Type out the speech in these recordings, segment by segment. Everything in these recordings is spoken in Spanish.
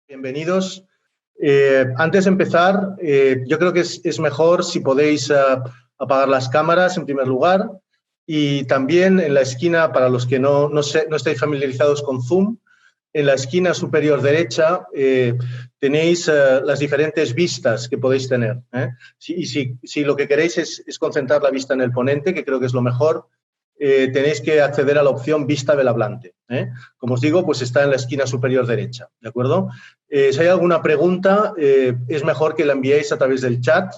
Bienvenidos. Antes de empezar, yo creo que es mejor si podéis apagar las cámaras en primer lugar, y también en la esquina, para los que no estáis familiarizados con Zoom, en la esquina superior derecha tenéis las diferentes vistas que podéis tener. Si lo que queréis es concentrar la vista en el ponente, que creo que es lo mejor, tenéis que acceder a la opción vista del hablante. Como os digo, pues está en la esquina superior derecha, ¿de acuerdo? Si hay alguna pregunta, es mejor que la enviéis a través del chat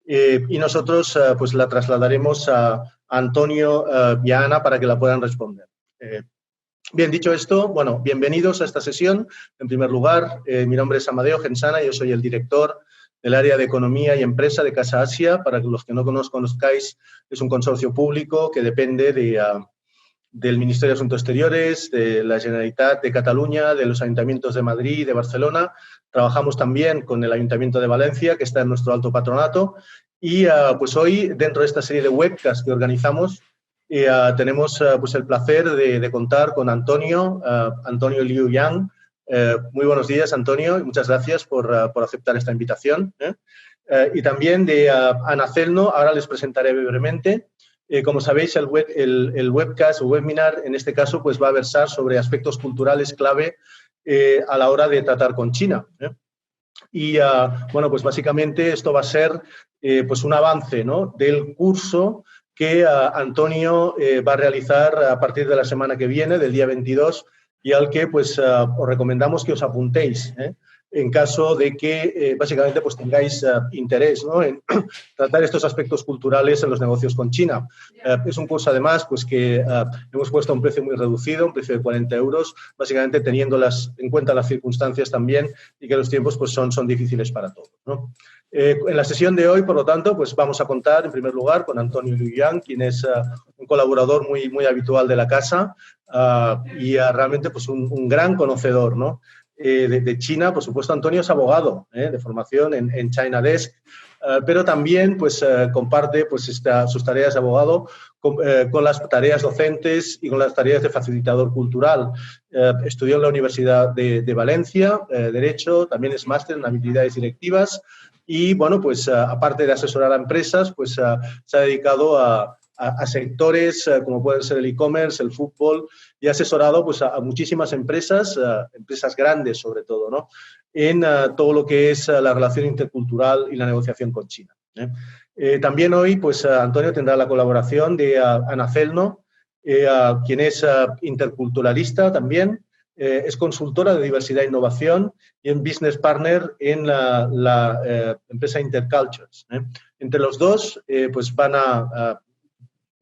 y nosotros pues la trasladaremos a Antonio y a Ana para que la puedan responder. Bien, dicho esto, bueno, bienvenidos a esta sesión. En primer lugar, mi nombre es Amadeo Gensana, yo soy el director del área de Economía y Empresa de Casa Asia. Para los que no conozcáis, es un consorcio público que depende del Ministerio de Asuntos Exteriores, de la Generalitat de Cataluña, de los ayuntamientos de Madrid y de Barcelona. Trabajamos también con el Ayuntamiento de Valencia, que está en nuestro alto patronato. Y pues hoy, dentro de esta serie de webcasts que organizamos, tenemos pues el placer de contar con Antonio Liu Yang. Muy buenos días, Antonio, y muchas gracias por aceptar esta invitación. Y también de Ana Celno. Ahora les presentaré brevemente. Como sabéis, el webcast o webinar, en este caso, pues va a versar sobre aspectos culturales clave a la hora de tratar con China. Y, bueno, pues básicamente esto va a ser pues un avance, ¿no?, del curso que Antonio va a realizar a partir de la semana que viene, del día 22, y al que pues os recomendamos que os apuntéis, en caso de que básicamente pues tengáis interés, ¿no?, en tratar estos aspectos culturales en los negocios con China. Es un curso, además, pues que hemos puesto a un precio muy reducido, un precio de 40 euros, básicamente teniendo en cuenta las circunstancias también y que los tiempos pues son difíciles para todos, ¿no? En la sesión de hoy, por lo tanto, pues vamos a contar, en primer lugar, con Antonio Liu Yang, quien es un colaborador muy habitual de la casa y realmente pues un gran conocedor, ¿no?, de China. Por supuesto, Antonio es abogado de formación en China Desk, pero también pues comparte pues sus tareas de abogado con las tareas docentes y con las tareas de facilitador cultural. Estudió en la Universidad de Valencia Derecho, también es máster en habilidades directivas y, bueno, pues aparte de asesorar a empresas, pues se ha dedicado a sectores como pueden ser el e-commerce, el fútbol, y ha asesorado pues a muchísimas empresas, empresas grandes sobre todo, ¿no?, en todo lo que es la relación intercultural y la negociación con China. También hoy pues Antonio tendrá la colaboración de Ana Celno, quien es interculturalista también, es consultora de diversidad e innovación y en business partner en la empresa Intercultures. Entre los dos pues van a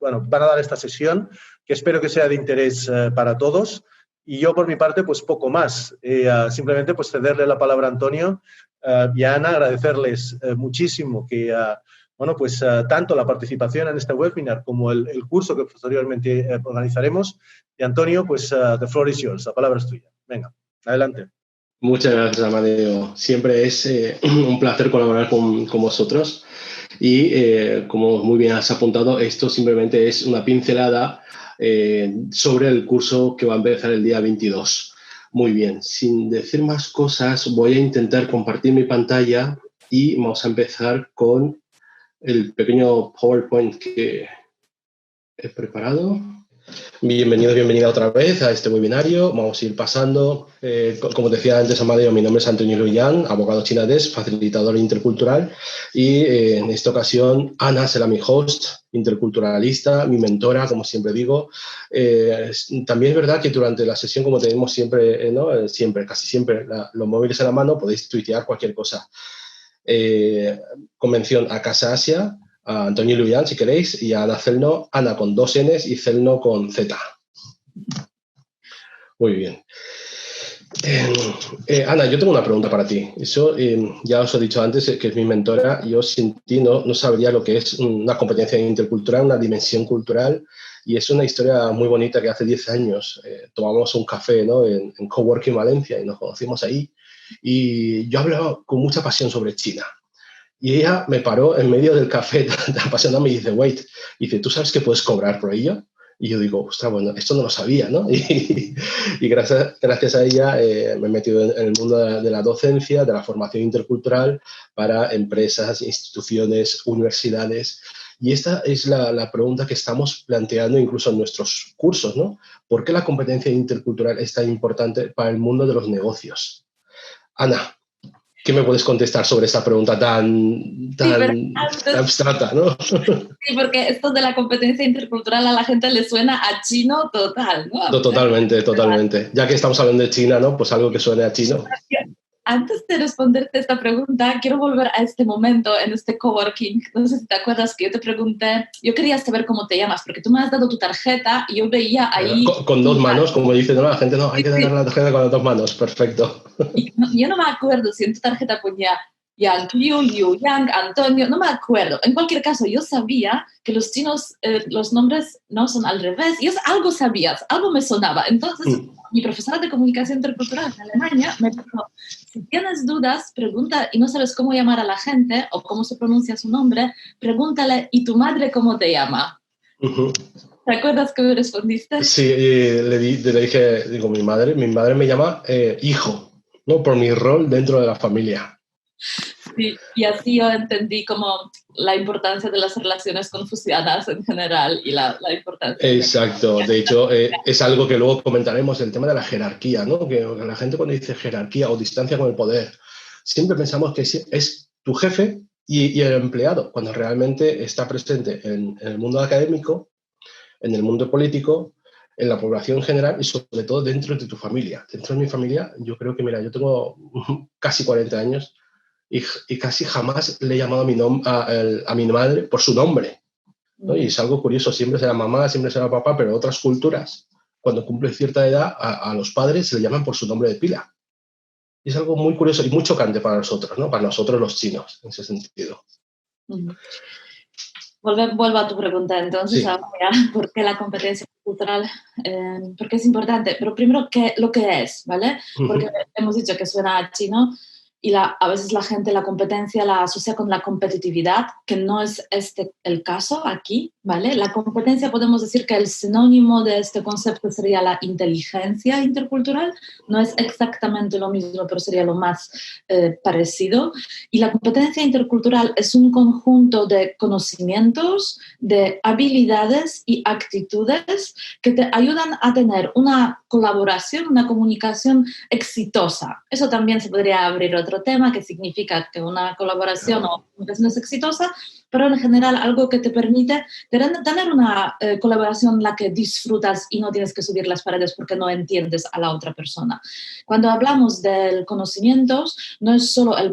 dar esta sesión, que espero que sea de interés para todos. Y yo, por mi parte, pues poco más. Simplemente pues cederle la palabra a Antonio y a Ana, agradecerles muchísimo que, bueno, pues tanto la participación en este webinar como el curso que posteriormente organizaremos. Y Antonio, pues the floor is yours, la palabra es tuya. Venga, adelante. Muchas gracias, Amadeo. Siempre es un placer colaborar con vosotros. Y como muy bien has apuntado, esto simplemente es una pincelada sobre el curso que va a empezar el día 22. Muy bien, sin decir más cosas, voy a intentar compartir mi pantalla y vamos a empezar con el pequeño PowerPoint que he preparado. Bienvenido, bienvenida otra vez a este webinario. Vamos a ir pasando. Como decía antes Amadeo, mi nombre es Antonio Liu Yang, abogado China Desk, facilitador intercultural, y en esta ocasión Ana será mi host, interculturalista, mi mentora, como siempre digo. También es verdad que durante la sesión, como tenemos siempre, casi siempre los móviles a la mano, podéis tuitear cualquier cosa. Con mención a Casa Asia, a Antonio Liu Yang, si queréis, y a Ana Celno, Ana con 2 Ns y Celno con Z. Muy bien. Ana, yo tengo una pregunta para ti. Eso, ya os he dicho antes que es mi mentora. Yo sin ti no sabría lo que es una competencia intercultural, una dimensión cultural, y es una historia muy bonita que hace 10 años tomamos un café, ¿no?, en Coworking Valencia y nos conocimos ahí. Y yo hablaba con mucha pasión sobre China. Y ella me paró en medio del café tan apasionada, me dice, wait, dice, ¿tú sabes que puedes cobrar por ello? Y yo digo, ostras, bueno, esto no lo sabía, ¿no? Y gracias a ella me he metido en el mundo de la docencia, de la formación intercultural para empresas, instituciones, universidades. Y esta es la pregunta que estamos planteando incluso en nuestros cursos, ¿no? ¿Por qué la competencia intercultural es tan importante para el mundo de los negocios? Ana, ¿qué me puedes contestar sobre esta pregunta tan abstracta, ¿no? Sí, porque esto de la competencia intercultural a la gente le suena a chino total, ¿no? Totalmente. Ya que estamos hablando de China, ¿no? Pues algo que suene a chino. Antes de responderte esta pregunta, quiero volver a este momento en este coworking. No sé si te acuerdas que yo te pregunté, yo quería saber cómo te llamas, porque tú me has dado tu tarjeta y yo veía ahí... Con dos manos, como dice, ¿no? La gente no, hay que dar la tarjeta con las dos manos, perfecto. Yo no me acuerdo si en tu tarjeta ponía Yang, Liu, Yang, Antonio, no me acuerdo. En cualquier caso, yo sabía que los chinos, los nombres no son al revés. Yo algo sabías, algo me sonaba. Entonces, mi profesora de comunicación intercultural en Alemania me dijo, si tienes dudas, pregunta y no sabes cómo llamar a la gente o cómo se pronuncia su nombre, pregúntale, ¿y tu madre cómo te llama? ¿Te acuerdas que me respondiste? Sí, le dije, digo, mi madre me llama hijo, ¿no? Por mi rol dentro de la familia. Sí, y así yo entendí como la importancia de las relaciones confucianas en general y la importancia. Exacto, de hecho es algo que luego comentaremos, el tema de la jerarquía, ¿no? Que la gente cuando dice jerarquía o distancia con el poder, siempre pensamos que es tu jefe y el empleado, cuando realmente está presente en el mundo académico, en el mundo político, en la población en general y sobre todo dentro de tu familia. Dentro de mi familia, yo creo que, mira, yo tengo casi 40 años y casi jamás le he llamado a mi madre por su nombre, ¿no? Y es algo curioso, siempre será mamá, siempre será papá, pero en otras culturas, cuando cumple cierta edad, a los padres se le llaman por su nombre de pila. Y es algo muy curioso y muy chocante para nosotros, ¿no? Para nosotros los chinos, en ese sentido. Vuelvo a tu pregunta, entonces, sí. Ahora, ¿por qué la competencia cultural? Porque es importante, pero primero, lo que es, ¿vale? Porque hemos dicho que suena a chino y a veces la gente la competencia la asocia con la competitividad, que no es el caso aquí, ¿vale? La competencia podemos decir que el sinónimo de este concepto sería la inteligencia intercultural, no es exactamente lo mismo, pero sería lo más parecido. Y la competencia intercultural es un conjunto de conocimientos, de habilidades y actitudes que te ayudan a tener una colaboración, una comunicación exitosa. Eso también se podría abrir otro tema, que significa que una colaboración o comunicación es exitosa, pero en general algo que te permite tener una colaboración en la que disfrutas y no tienes que subir las paredes porque no entiendes a la otra persona. Cuando hablamos del conocimiento, no es solo el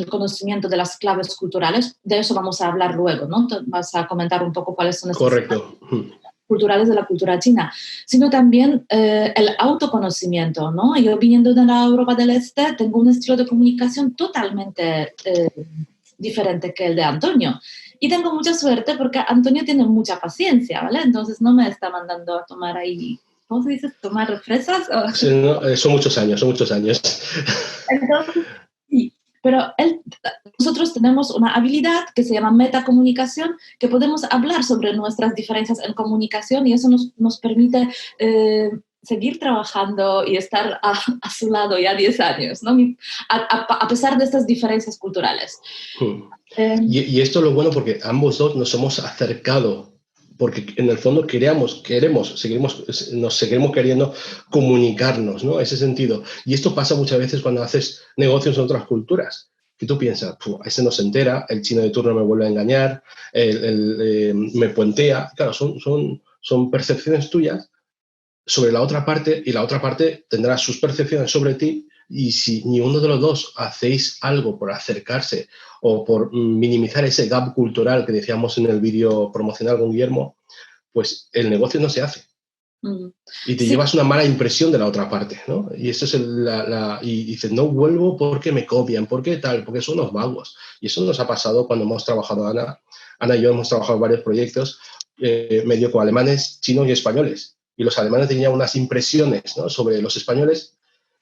conocimiento de las claves culturales, de eso vamos a hablar luego, ¿no? Vas a comentar un poco cuáles son estas culturales de la cultura china, sino también el autoconocimiento, ¿no? Yo viniendo de la Europa del Este tengo un estilo de comunicación totalmente diferente que el de Antonio. Y tengo mucha suerte porque Antonio tiene mucha paciencia, ¿vale? Entonces no me está mandando a tomar ahí, ¿cómo se dice? ¿Tomar fresas? Sí, no, son muchos años. Entonces, sí. Pero nosotros tenemos una habilidad que se llama metacomunicación, que podemos hablar sobre nuestras diferencias en comunicación y eso nos permite seguir trabajando y estar a su lado ya 10 años, ¿no? A pesar de estas diferencias culturales. Y esto es lo bueno porque ambos dos nos hemos acercado, porque en el fondo nos seguiremos queriendo comunicarnos, ¿no? Ese sentido. Y esto pasa muchas veces cuando haces negocios en otras culturas, que tú piensas, ese no se entera, el chino de turno me vuelve a engañar, me puentea. Claro, son percepciones tuyas sobre la otra parte y la otra parte tendrá sus percepciones sobre ti. Y si ni uno de los dos hacéis algo por acercarse o por minimizar ese gap cultural que decíamos en el vídeo promocional con Guillermo, pues el negocio no se hace. Y te llevas una mala impresión de la otra parte, ¿no? Y eso es y dices, no vuelvo porque me copian, porque tal, porque son unos vagos. Y eso nos ha pasado cuando hemos trabajado, Ana y yo hemos trabajado en varios proyectos medio con alemanes, chinos y españoles. Y los alemanes tenían unas impresiones, ¿no?, sobre los españoles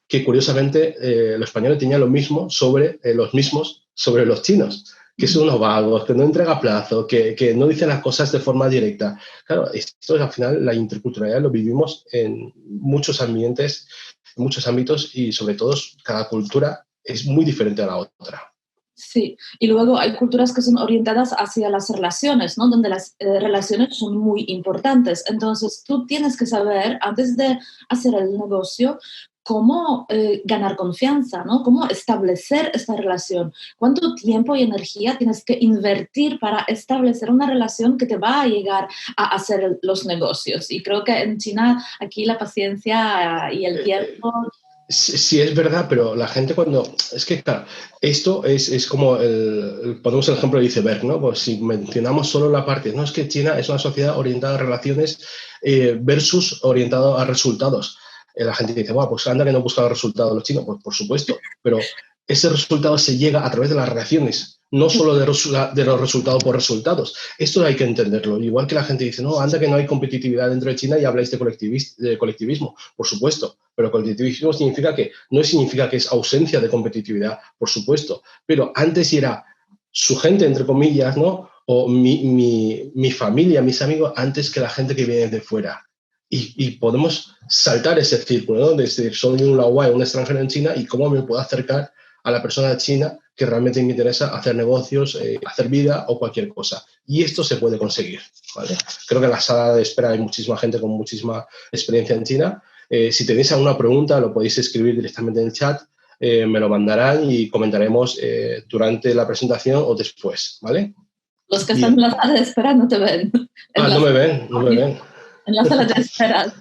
que curiosamente los españoles tenían los mismos sobre los chinos, que son unos vagos, que no entrega plazo, que no dicen las cosas de forma directa. Claro, esto al final, la interculturalidad lo vivimos en muchos ambientes, en muchos ámbitos y sobre todo cada cultura es muy diferente a la otra. Sí, y luego hay culturas que son orientadas hacia las relaciones, ¿no? Donde las relaciones son muy importantes. Entonces, tú tienes que saber, antes de hacer el negocio, cómo ganar confianza, ¿no? Cómo establecer esta relación. ¿Cuánto tiempo y energía tienes que invertir para establecer una relación que te va a llegar a hacer los negocios? Y creo que en China, aquí la paciencia y el tiempo... Sí, es verdad, pero la gente cuando... Es que, claro, esto es como ponemos el ejemplo de iceberg, ¿no? Pues si mencionamos solo la parte, no, es que China es una sociedad orientada a relaciones versus orientada a resultados. La gente dice, bueno, pues anda que no buscan resultados los chinos. Pues por supuesto, pero ese resultado se llega a través de las relaciones, no solo de los resultados por resultados. Esto hay que entenderlo. Igual que la gente dice, no, anda que no hay competitividad dentro de China y habláis de colectivismo. Por supuesto, pero colectivismo significa que no significa que es ausencia de competitividad, por supuesto. Pero antes era su gente, entre comillas, ¿no? O mi familia, mis amigos, antes que la gente que viene de fuera. Y podemos saltar ese círculo, ¿no? Desde soy un laogai, un extranjero en China, y cómo me puedo acercar a la persona de China que realmente me interesa hacer negocios, hacer vida o cualquier cosa. Y esto se puede conseguir, ¿vale? Creo que en la sala de espera hay muchísima gente con muchísima experiencia en China. Si tenéis alguna pregunta, lo podéis escribir directamente en el chat, me lo mandarán y comentaremos durante la presentación o después, ¿vale? Los que están en la sala de espera no te ven. No me ven. En la sala de espera.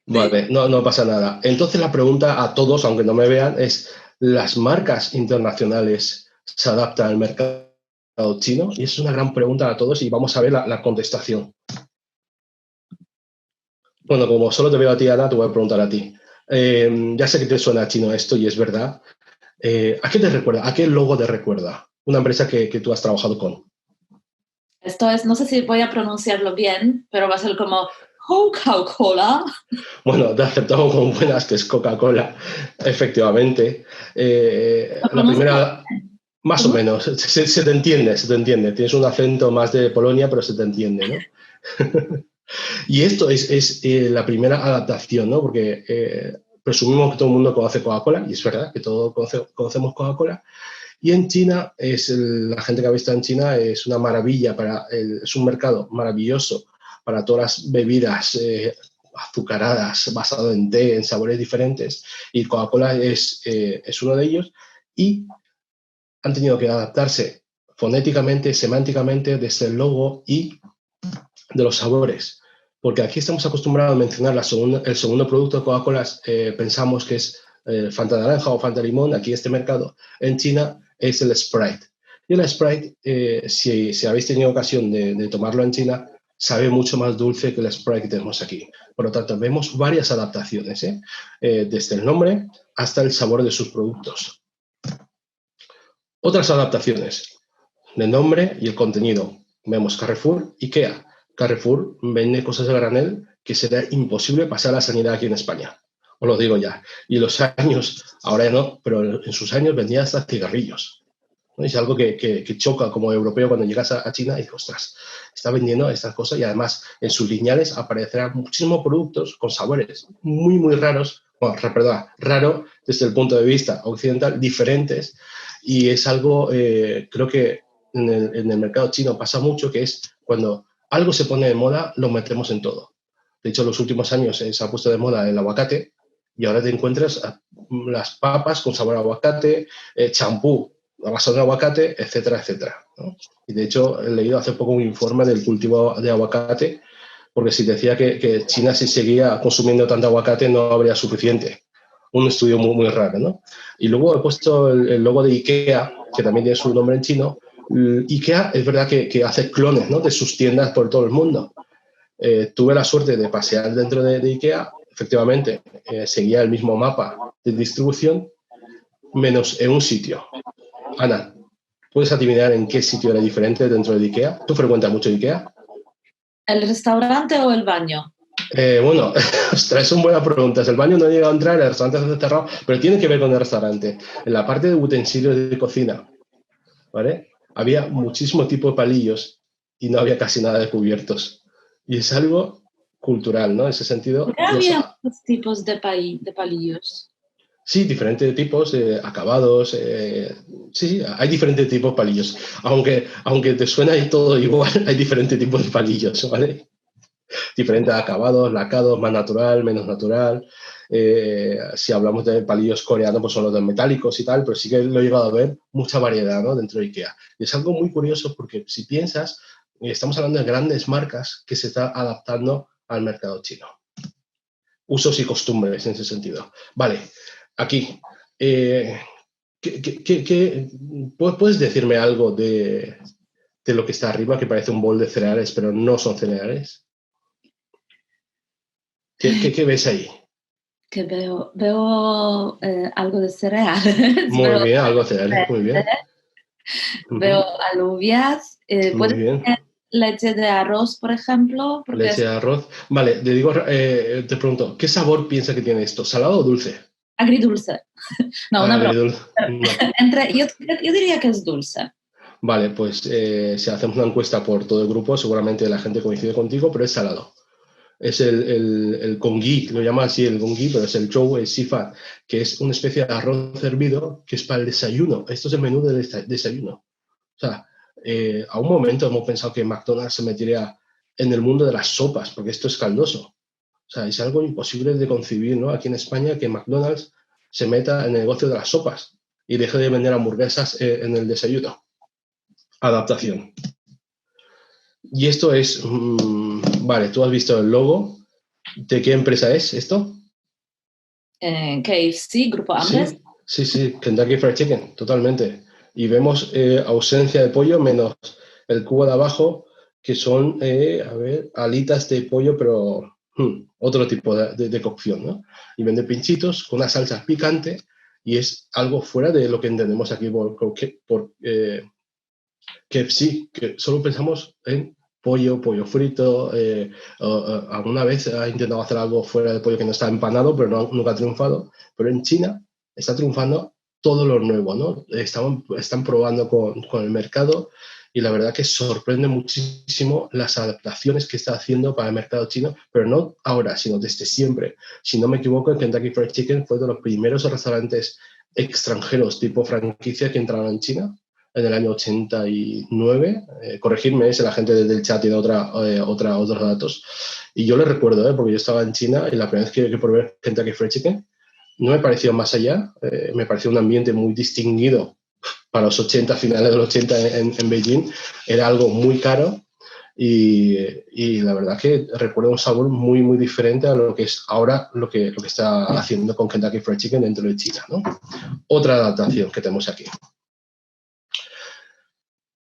Vale, no pasa nada. Entonces la pregunta a todos, aunque no me vean, es ¿las marcas internacionales se adaptan al mercado chino? Y es una gran pregunta a todos y vamos a ver la contestación. Bueno, como solo te veo a ti, Ana, te voy a preguntar a ti. Ya sé que te suena chino esto y es verdad. ¿A qué te recuerda? ¿A qué logo te recuerda? Una empresa que tú has trabajado con. Esto es, no sé si voy a pronunciarlo bien, pero va a ser como Coca-Cola. Bueno, te aceptamos como buenas que es Coca-Cola, efectivamente. La primera, más o menos, se te entiende. Tienes un acento más de Polonia, pero se te entiende, ¿no? Y esto es la primera adaptación, ¿no? Porque presumimos que todo el mundo conoce Coca-Cola, y es verdad que todos conocemos Coca-Cola. Y en China, la gente que ha visto en China es una maravilla, es un mercado maravilloso para todas las bebidas azucaradas, basado en té, en sabores diferentes, y Coca-Cola es uno de ellos, y han tenido que adaptarse fonéticamente, semánticamente, desde el logo y de los sabores, porque aquí estamos acostumbrados a mencionar el segundo producto de Coca-Cola, pensamos que es Fanta naranja o Fanta limón. Aquí este mercado en China es el Sprite. Y el Sprite, si habéis tenido ocasión de tomarlo en China, sabe mucho más dulce que el Sprite que tenemos aquí. Por lo tanto, vemos varias adaptaciones, desde el nombre hasta el sabor de sus productos. Otras adaptaciones del nombre y el contenido. Vemos Carrefour, IKEA. Carrefour vende cosas de granel que será imposible pasar a la sanidad aquí en España. Os lo digo ya. Y los años, ahora ya no, pero en sus años vendía hasta cigarrillos. ¿No? Es algo que choca como europeo cuando llegas a China y dices, ostras, está vendiendo estas cosas y además en sus lineales aparecerán muchísimos productos con sabores muy, muy raros, bueno, perdón, raro desde el punto de vista occidental, diferentes, y es algo, creo que en el mercado chino pasa mucho, que es cuando algo se pone de moda, lo metemos en todo. De hecho, en los últimos años se ha puesto de moda el aguacate y ahora te encuentras las papas con sabor a aguacate, champú basado en aguacate, etcétera, etcétera, ¿no? Y de hecho, he leído hace poco un informe del cultivo de aguacate, porque si decía que China, si seguía consumiendo tanto aguacate, no habría suficiente. Un estudio muy, muy raro, ¿no? Y luego he puesto el logo de IKEA, que también tiene su nombre en chino. IKEA es verdad que hace clones, ¿no?, de sus tiendas por todo el mundo. Tuve la suerte de pasear dentro de IKEA. Efectivamente, seguía el mismo mapa de distribución, menos en un sitio. Ana, ¿puedes adivinar en qué sitio era diferente dentro de IKEA? ¿Tú frecuentas mucho IKEA? ¿El restaurante o el baño? Bueno, ostras, son buenas preguntas. El baño no he llegado a entrar, el restaurante está cerrado, pero tiene que ver con el restaurante. En la parte de utensilios de cocina, ¿vale? Había muchísimo tipo de palillos y no había casi nada de cubiertos. Y es algo cultural, ¿no? En ese sentido. ¿Por qué había muchos tipos de palillos? Sí, diferentes tipos, acabados. Sí, hay diferentes tipos de palillos. Aunque te suena ahí todo igual, hay diferentes tipos de palillos, ¿vale? Diferentes acabados, lacados, más natural, menos natural. Si hablamos de palillos coreanos, pues son los de metálicos y tal, pero sí que lo he llegado a ver mucha variedad, ¿no? Dentro de IKEA. Y es algo muy curioso porque si piensas, estamos hablando de grandes marcas que se están adaptando al mercado chino. Usos y costumbres en ese sentido. Vale, aquí. ¿Puedes decirme algo de lo que está arriba, que parece un bol de cereales, pero no son cereales? ¿Qué ves ahí? Que veo algo de cereales. Muy bien, algo de cereales, muy bien. Veo alubias. Muy bien. Leche de arroz, por ejemplo. Leche de arroz. Vale, te pregunto, ¿qué sabor piensa que tiene esto? ¿Salado o dulce? Agridulce. No, una broma. No. Yo diría que es dulce. Vale, pues si hacemos una encuesta por todo el grupo, seguramente la gente coincide contigo, pero es salado. Es el congee, lo llaman así el congee, pero es el chou, el sifa, que es una especie de arroz hervido que es para el desayuno. Esto es el menú del desayuno. O sea, a un momento hemos pensado que McDonald's se metería en el mundo de las sopas, porque esto es caldoso. O sea, es algo imposible de concebir, ¿no? Aquí en España que McDonald's se meta en el negocio de las sopas y deje de vender hamburguesas en el desayuno. Adaptación. Y esto es... vale, tú has visto el logo. ¿De qué empresa es esto? KFC, Grupo Hambre. Sí, Kentucky Fried Chicken, totalmente. Y vemos ausencia de pollo menos el cubo de abajo, que son, alitas de pollo, pero otro tipo de cocción, ¿no? Y vende pinchitos con una salsa picante y es algo fuera de lo que entendemos aquí por KFC, que solo pensamos en pollo frito. Alguna vez ha intentado hacer algo fuera de pollo que no está empanado, pero nunca ha triunfado. Pero en China está triunfando todo lo nuevo, ¿no? Están probando con el mercado y la verdad que sorprende muchísimo las adaptaciones que está haciendo para el mercado chino, pero no ahora, sino desde siempre. Si no me equivoco, el Kentucky Fried Chicken fue de los primeros restaurantes extranjeros tipo franquicia que entraron en China en el año 89. Corregirme si la gente del chat tiene otros datos. Y yo le recuerdo, porque yo estaba en China y la primera vez que probé Kentucky Fried Chicken no me pareció más allá. Me pareció un ambiente muy distinguido para los 80, finales de los 80 en Beijing. Era algo muy caro y la verdad que recuerdo un sabor muy, muy diferente a lo que es ahora lo que está haciendo con Kentucky Fried Chicken dentro de China, ¿no? Otra adaptación que tenemos aquí.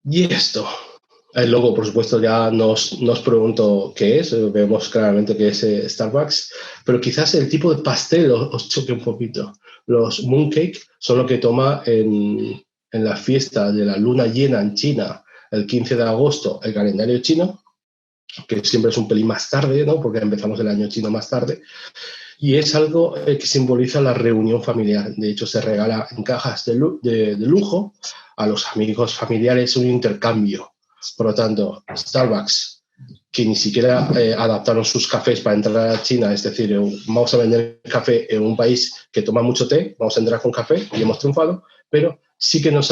Y esto, el logo, por supuesto, ya nos pregunto qué es. Vemos claramente que es Starbucks, pero quizás el tipo de pastel os choque un poquito. Los mooncake son lo que toma en la fiesta de la luna llena en China, el 15 de agosto, el calendario chino, que siempre es un pelín más tarde, ¿no? Porque empezamos el año chino más tarde. Y es algo que simboliza la reunión familiar. De hecho, se regala en cajas de lujo a los amigos familiares, un intercambio. Por lo tanto, Starbucks, que ni siquiera adaptaron sus cafés para entrar a China, es decir, vamos a vender café en un país que toma mucho té, vamos a entrar con café y hemos triunfado, pero sí que nos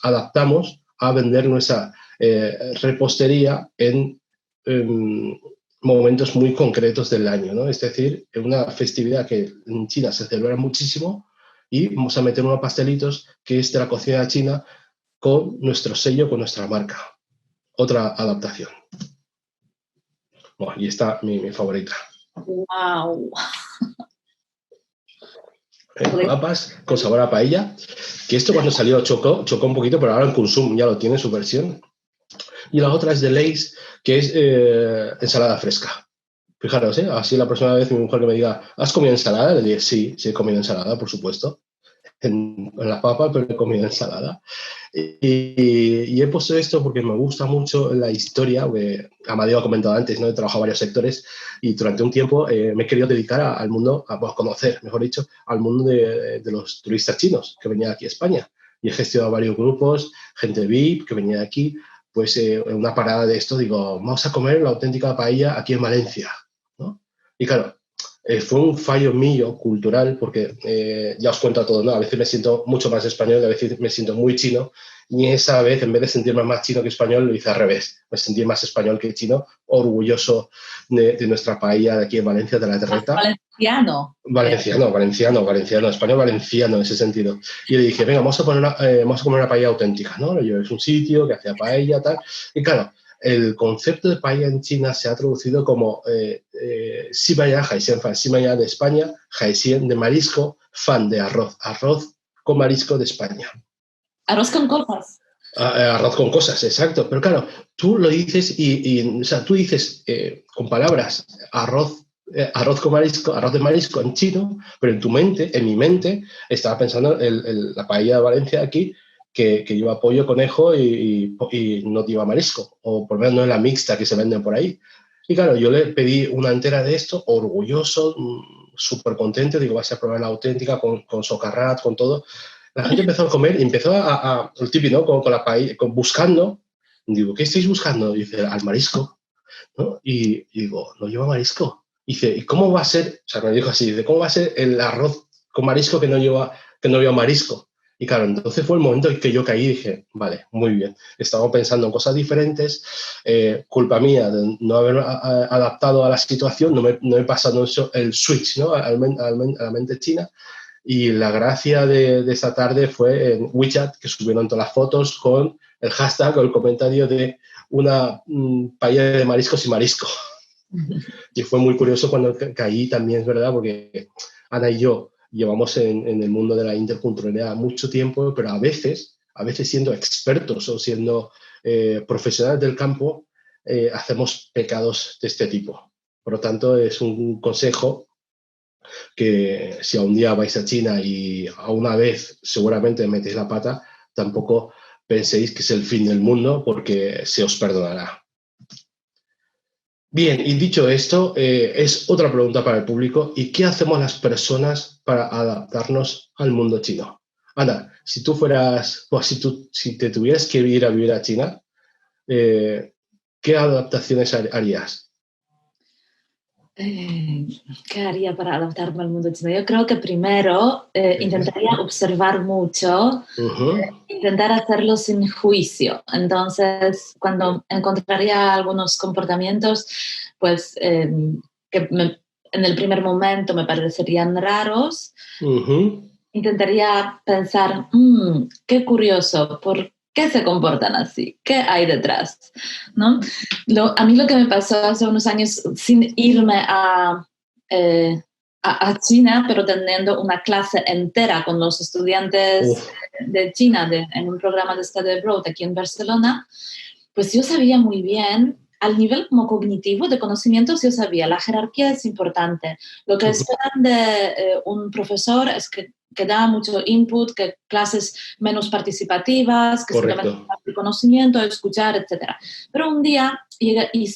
adaptamos a vender nuestra repostería en momentos muy concretos del año, ¿no? Es decir, una festividad que en China se celebra muchísimo y vamos a meter unos pastelitos que es de la cocina china con nuestro sello, con nuestra marca. Otra adaptación. Bueno, y esta mi favorita. ¡Wow! Papas con sabor a paella, que esto cuando salió chocó un poquito, pero ahora en Consum ya lo tiene en su versión. Y la otra es de Lay's, que es ensalada fresca. Fijaros, así la próxima vez mi mujer que me diga, ¿has comido ensalada? Le diré, sí, he comido ensalada, por supuesto. En las papas, pero he comido ensalada. Y he puesto esto porque me gusta mucho la historia, Amadeo ha comentado antes, ¿no? He trabajado en varios sectores y durante un tiempo me he querido dedicar al mundo, a conocer, mejor dicho, al mundo de los turistas chinos que venían aquí a España. y he gestionado varios grupos, gente VIP que venía de aquí, pues en una parada de esto digo, vamos a comer la auténtica paella aquí en Valencia, ¿no? Y claro, fue un fallo mío cultural porque ya os cuento todo, ¿no? A veces me siento mucho más español, a veces me siento muy chino y esa vez, en vez de sentirme más chino que español, lo hice al revés. Me sentí más español que chino, orgulloso de nuestra paella de aquí en Valencia, de la Terreta. Valenciano. Valenciano, español valenciano en ese sentido. Y le dije, venga, vamos a comer una paella auténtica, ¿no? Yo, es un sitio que hacía paella, tal. Y claro, el concepto de paella en China se ha traducido como Ximaya Haisien Fan. Ximaya de España, Haisien de marisco, Fan de arroz. Arroz con marisco de España. Arroz con cosas. Arroz con cosas, exacto. Pero claro, tú lo dices o sea, tú dices con palabras arroz con marisco, arroz de marisco en chino, pero en tu mente, en mi mente, estaba pensando en la paella de Valencia aquí, que lleva pollo, conejo y no lleva marisco, o por lo menos no es la mixta que se vende por ahí. Y claro, yo le pedí una entera de esto, orgulloso, súper contento, digo, vas a probar la auténtica con socarrat, con todo. La gente empezó a comer y empezó el típico, ¿no? Con la paella, buscando. Digo, ¿qué estáis buscando? Y dice, al marisco, ¿no? Y digo, no lleva marisco. Y dice, ¿y cómo va a ser? O sea, me dijo así, dice, ¿cómo va a ser el arroz con marisco que no lleva marisco? Y claro, entonces fue el momento en que yo caí y dije, vale, muy bien. Estamos pensando en cosas diferentes, culpa mía de no haber adaptado a la situación, no he pasado el switch, ¿no? a la mente china. Y la gracia de esta tarde fue en WeChat, que subieron todas las fotos con el hashtag o el comentario de una paella de mariscos y marisco. Y fue muy curioso cuando caí también, es verdad, porque Ana y yo llevamos en el mundo de la interculturalidad mucho tiempo, pero a veces siendo expertos o siendo profesionales del campo, hacemos pecados de este tipo. Por lo tanto, es un consejo que si a un día vais a China y a una vez seguramente metéis la pata, tampoco penséis que es el fin del mundo porque se os perdonará. Bien, y dicho esto, es otra pregunta para el público. ¿Y qué hacemos las personas para adaptarnos al mundo chino? Ana, si tú fueras, o si te tuvieras que ir a vivir a China, ¿qué adaptaciones harías? ¿Qué haría para adaptarme al mundo chino? Yo creo que primero intentaría observar mucho, intentar hacerlo sin juicio. Entonces, cuando encontraría algunos comportamientos, pues en el primer momento me parecerían raros, intentaría pensar, qué curioso, ¿por qué se comportan así? ¿Qué hay detrás? ¿No? A mí lo que me pasó hace unos años, sin irme a China, pero teniendo una clase entera con los estudiantes de China en un programa de Study Abroad aquí en Barcelona, pues yo sabía muy bien, al nivel como cognitivo de conocimientos, yo sabía, la jerarquía es importante. Lo que esperan de un profesor es que da mucho input, que clases menos participativas, que simplemente el conocimiento, escuchar, etc. Pero un día, y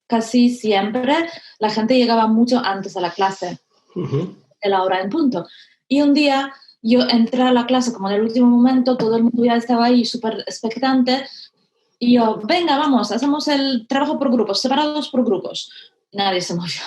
casi siempre, la gente llegaba mucho antes a la clase, de la hora en punto. Y un día yo entré a la clase como en el último momento, todo el mundo ya estaba ahí súper expectante, y yo, venga, vamos, hacemos el trabajo por grupos, separados por grupos. Nadie se movió.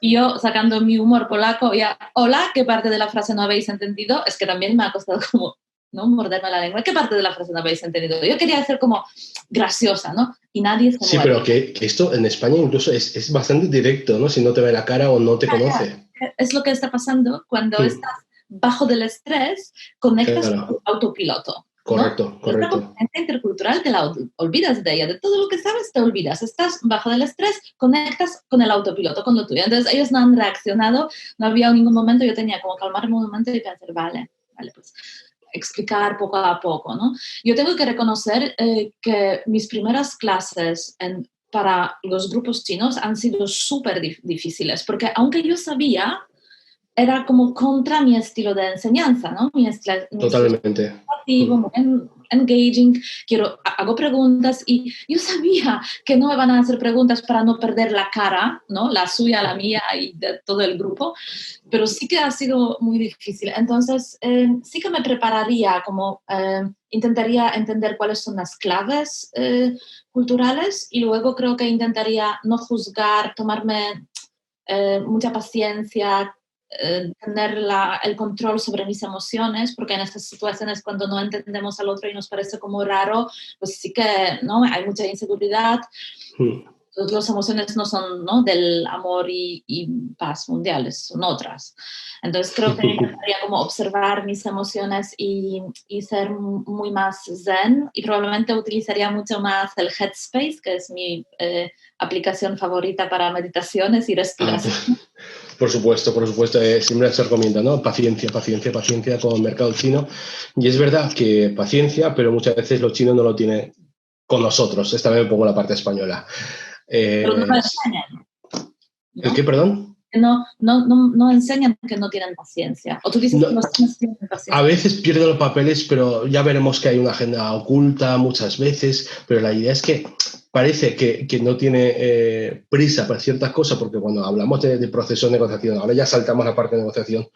Y yo, sacando mi humor polaco, ya, hola, ¿qué parte de la frase no habéis entendido? Es que también me ha costado como, ¿no?, morderme la lengua. ¿Qué parte de la frase no habéis entendido? Yo quería ser como graciosa, ¿no? Y nadie se movió. Sí, pero que esto en España incluso es bastante directo, ¿no? Si no te ve la cara o no te conoce. Es lo que está pasando cuando estás bajo del estrés, conectas con tu autopiloto. Correcto, ¿no? correcto. La competencia intercultural te la olvidas de ella, de todo lo que sabes te olvidas. Estás bajo del estrés, conectas con el autopiloto, con lo tuyo. Entonces ellos no han reaccionado, no había ningún momento, yo tenía como calmarme un momento y pensar, vale, pues explicar poco a poco, ¿no? Yo tengo que reconocer que mis primeras clases para los grupos chinos han sido súper difíciles, porque aunque yo sabía, era como contra mi estilo de enseñanza, ¿no? Mi estilo totalmente. muy engaging, hago preguntas y yo sabía que no me van a hacer preguntas para no perder la cara, ¿no? La suya, la mía y de todo el grupo, pero sí que ha sido muy difícil. Entonces, sí que me prepararía, intentaría entender cuáles son las claves culturales y luego creo que intentaría no juzgar, tomarme mucha paciencia, tener el control sobre mis emociones, porque en estas situaciones cuando no entendemos al otro y nos parece como raro, pues sí que, ¿no? Hay mucha inseguridad. Las emociones no son, ¿no?, del amor y paz mundiales, son otras. Entonces creo que intentaría como observar mis emociones y ser muy más zen, y probablemente utilizaría mucho más el Headspace, que es mi aplicación favorita para meditaciones y respiración. Por supuesto, siempre se recomienda, ¿no? Paciencia con el mercado chino. Y es verdad que paciencia, pero muchas veces los chinos no lo tienen con nosotros. Esta vez me pongo la parte española. Pero no enseñan, ¿no? ¿El qué, perdón? No enseñan que no tienen paciencia. O tú dices que los chinos tienen paciencia. A veces pierden los papeles, pero ya veremos que hay una agenda oculta muchas veces, pero la idea es que parece que no tiene prisa para ciertas cosas, porque cuando hablamos de proceso de negociación, ahora ya saltamos a la parte de negociación,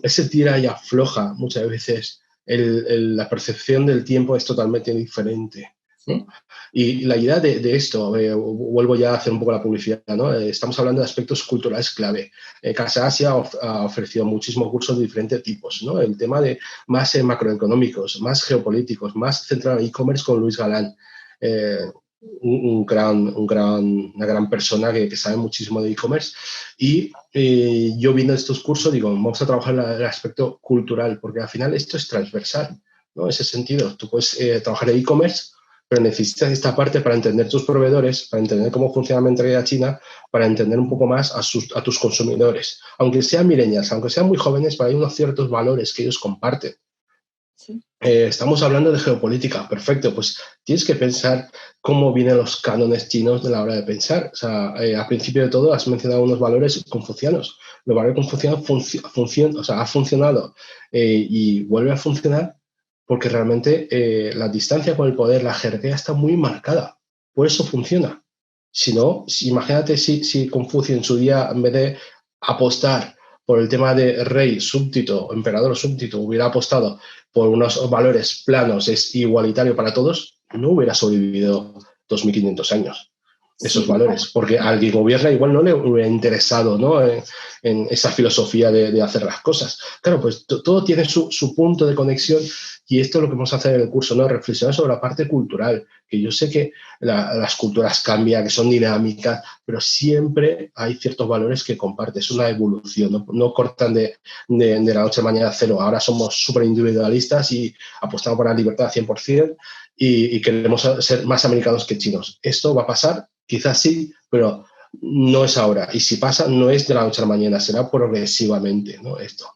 ese tira y afloja muchas veces, la percepción del tiempo es totalmente diferente, ¿no? Sí. Y la idea de esto, vuelvo ya a hacer un poco la publicidad, ¿no? Estamos hablando de aspectos culturales clave. Casa Asia ha ofrecido muchísimos cursos de diferentes tipos, ¿no? El tema de más macroeconómicos, más geopolíticos, más centrado en e-commerce con Luis Galán. Una gran persona que sabe muchísimo de e-commerce, y yo viendo estos cursos digo, vamos a trabajar el aspecto cultural, porque al final esto es transversal, ¿no? En ese sentido, tú puedes trabajar en e-commerce, pero necesitas esta parte para entender tus proveedores, para entender cómo funciona la mentalidad china, para entender un poco más a tus consumidores, aunque sean millennials, aunque sean muy jóvenes, pero hay unos ciertos valores que ellos comparten. Sí. Estamos hablando de geopolítica, perfecto, pues tienes que pensar cómo vienen los cánones chinos de la hora de pensar. O sea, al principio de todo has mencionado unos valores confucianos. Los valores confucianos ha funcionado y vuelve a funcionar porque realmente la distancia con el poder, la jerarquía está muy marcada. Por eso funciona. Si no, imagínate si Confucio en su día, en vez de apostar por el tema de rey, súbdito, emperador súbdito, hubiera apostado por unos valores planos, es igualitario para todos, no hubiera sobrevivido 2.500 años esos valores, porque al que gobierna igual no le hubiera interesado, ¿no?, en esa filosofía de hacer las cosas. Claro, pues todo tiene su punto de conexión, y esto es lo que vamos a hacer en el curso, ¿no? Reflexionar sobre la parte cultural, que yo sé que las culturas cambian, que son dinámicas, pero siempre hay ciertos valores que comparten, es una evolución, no cortan de la noche a la mañana a cero. Ahora somos súper individualistas y apostamos por la libertad 100% y queremos ser más americanos que chinos. Esto va a pasar, quizás sí, pero no es ahora. Y si pasa, no es de la noche a la mañana, será progresivamente, ¿no? Esto.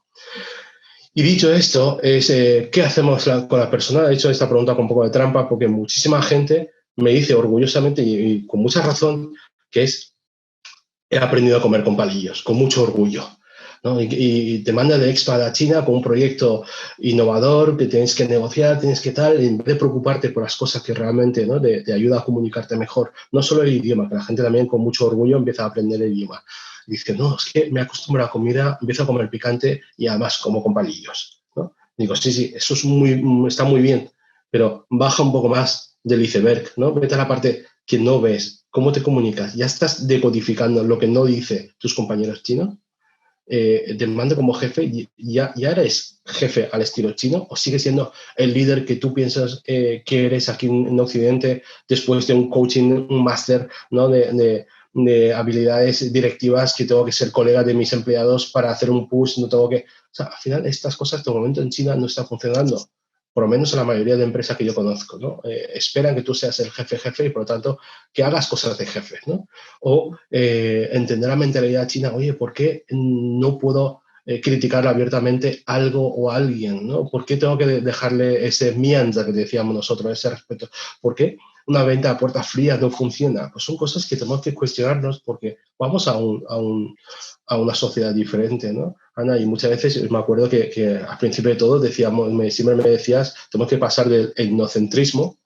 Y dicho esto, ¿qué hacemos con la persona? He hecho esta pregunta con un poco de trampa porque muchísima gente me dice orgullosamente y con mucha razón que he aprendido a comer con palillos, con mucho orgullo, ¿no? Y te manda de expat a China con un proyecto innovador que tienes que negociar, tienes que tal, en vez de preocuparte por las cosas que realmente, ¿no?, te ayuda a comunicarte mejor. No solo el idioma, que la gente también con mucho orgullo empieza a aprender el idioma. Dice, no, es que me acostumbro a la comida, empiezo a comer picante y además como con palillos, ¿no? Digo, sí, eso está muy bien, pero baja un poco más del iceberg, ¿no? Vete a la parte que no ves, cómo te comunicas. Ya estás decodificando lo que no dice tus compañeros chinos. Te mando como jefe y ya eres jefe al estilo chino, o sigues siendo el líder que tú piensas que eres aquí en Occidente después de un coaching, un máster, ¿no?, de habilidades directivas, que tengo que ser colega de mis empleados para hacer un push, no tengo que... O sea, al final estas cosas de momento en China no están funcionando, por lo menos en la mayoría de empresas que yo conozco, ¿no? Esperan que tú seas el jefe y por lo tanto que hagas cosas de jefe, ¿no? O entender la mentalidad china, oye, ¿por qué no puedo criticar abiertamente algo o a alguien, ¿no? ¿Por qué tengo que dejarle ese mianza que decíamos nosotros, ese respeto? ¿Por qué una venta a puertas frías no funciona? Pues son cosas que tenemos que cuestionarnos porque vamos a a una sociedad diferente, ¿no, Ana? Y muchas veces me acuerdo que al principio de todo siempre me decías, tenemos que pasar del etnocentrismo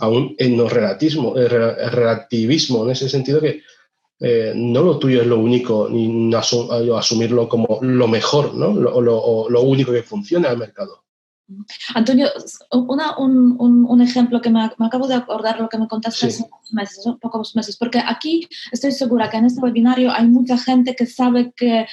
a un etnorelativismo, relativismo, en ese sentido que no lo tuyo es lo único, ni asumirlo como lo mejor, ¿no? Lo único que funciona en el mercado. Antonio, un ejemplo que me acabo de acordar, lo que me contaste hace unos meses, pocos meses, porque aquí estoy segura que en este webinario hay mucha gente que sabe que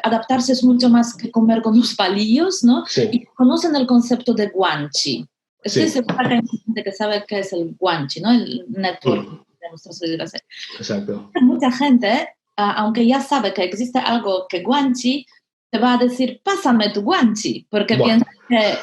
adaptarse es mucho más que comer con los palillos, ¿no? Sí. Y conocen el concepto de guanchi. Estoy segura que hay mucha gente que sabe qué es el guanchi, ¿no? El network de nuestras vidas. Exacto. Mucha gente, aunque ya sabe que existe algo que guanchi, te va a decir, pásame tu guanchi, porque piensa que...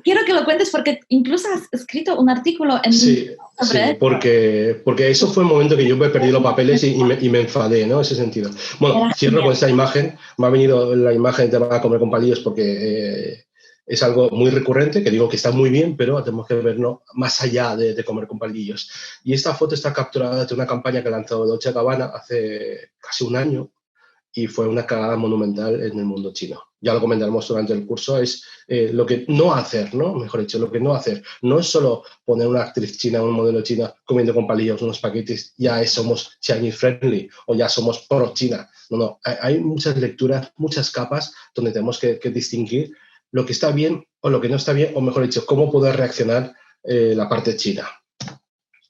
Quiero que lo cuentes porque incluso has escrito un artículo en sobre porque eso fue el momento que yo me perdí los papeles y me enfadé, ¿no? En ese sentido. Bueno, cierro con esa imagen. Me ha venido la imagen de a comer con palillos porque es algo muy recurrente, que digo que está muy bien, pero tenemos que verlo más allá de comer con palillos. Y esta foto está capturada de una campaña que lanzó Dolce & Gabbana hace casi un año, y fue una cagada monumental en el mundo chino. Ya lo comentaremos durante el curso, es lo que no hacer, ¿no? Mejor dicho, lo que no hacer. No es solo poner una actriz china, un modelo china comiendo con palillos unos paquetes, ya somos Chinese friendly o ya somos pro China. No. Hay muchas lecturas, muchas capas donde tenemos que distinguir lo que está bien o lo que no está bien, o mejor dicho, cómo poder reaccionar la parte china.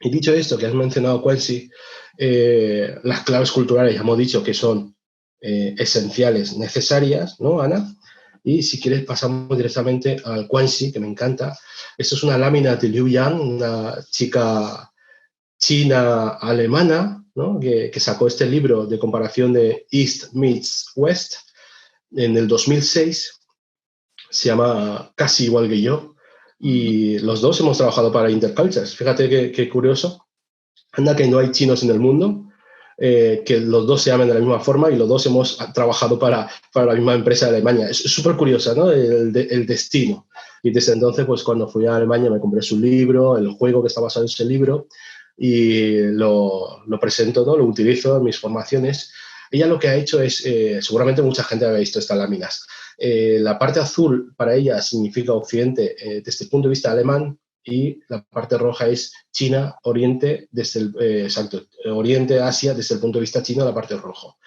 Y dicho esto, que has mencionado Quanxi, las claves culturales, ya hemos dicho que son esenciales, necesarias, ¿no, Ana? Y si quieres pasamos directamente al Quanxi, que me encanta. Esto es una lámina de Liu Yang, una chica china-alemana, ¿no? que sacó este libro de comparación de East meets West en el 2006. Se llama Casi igual que yo. Y los dos hemos trabajado para Intercultures. Fíjate qué curioso. Anda que no hay chinos en el mundo. Que los dos se llamen de la misma forma y los dos hemos trabajado para la misma empresa de Alemania. Es súper curiosa, ¿no? El destino. Y desde entonces, pues cuando fui a Alemania me compré su libro, el juego que está basado en ese libro, y lo presento, ¿no? Lo utilizo en mis formaciones. Ella lo que ha hecho es, seguramente mucha gente ha visto estas láminas. La parte azul para ella significa Occidente desde el punto de vista alemán, y la parte roja es China, Oriente, Oriente, Asia, desde el punto de vista chino, la parte rojo.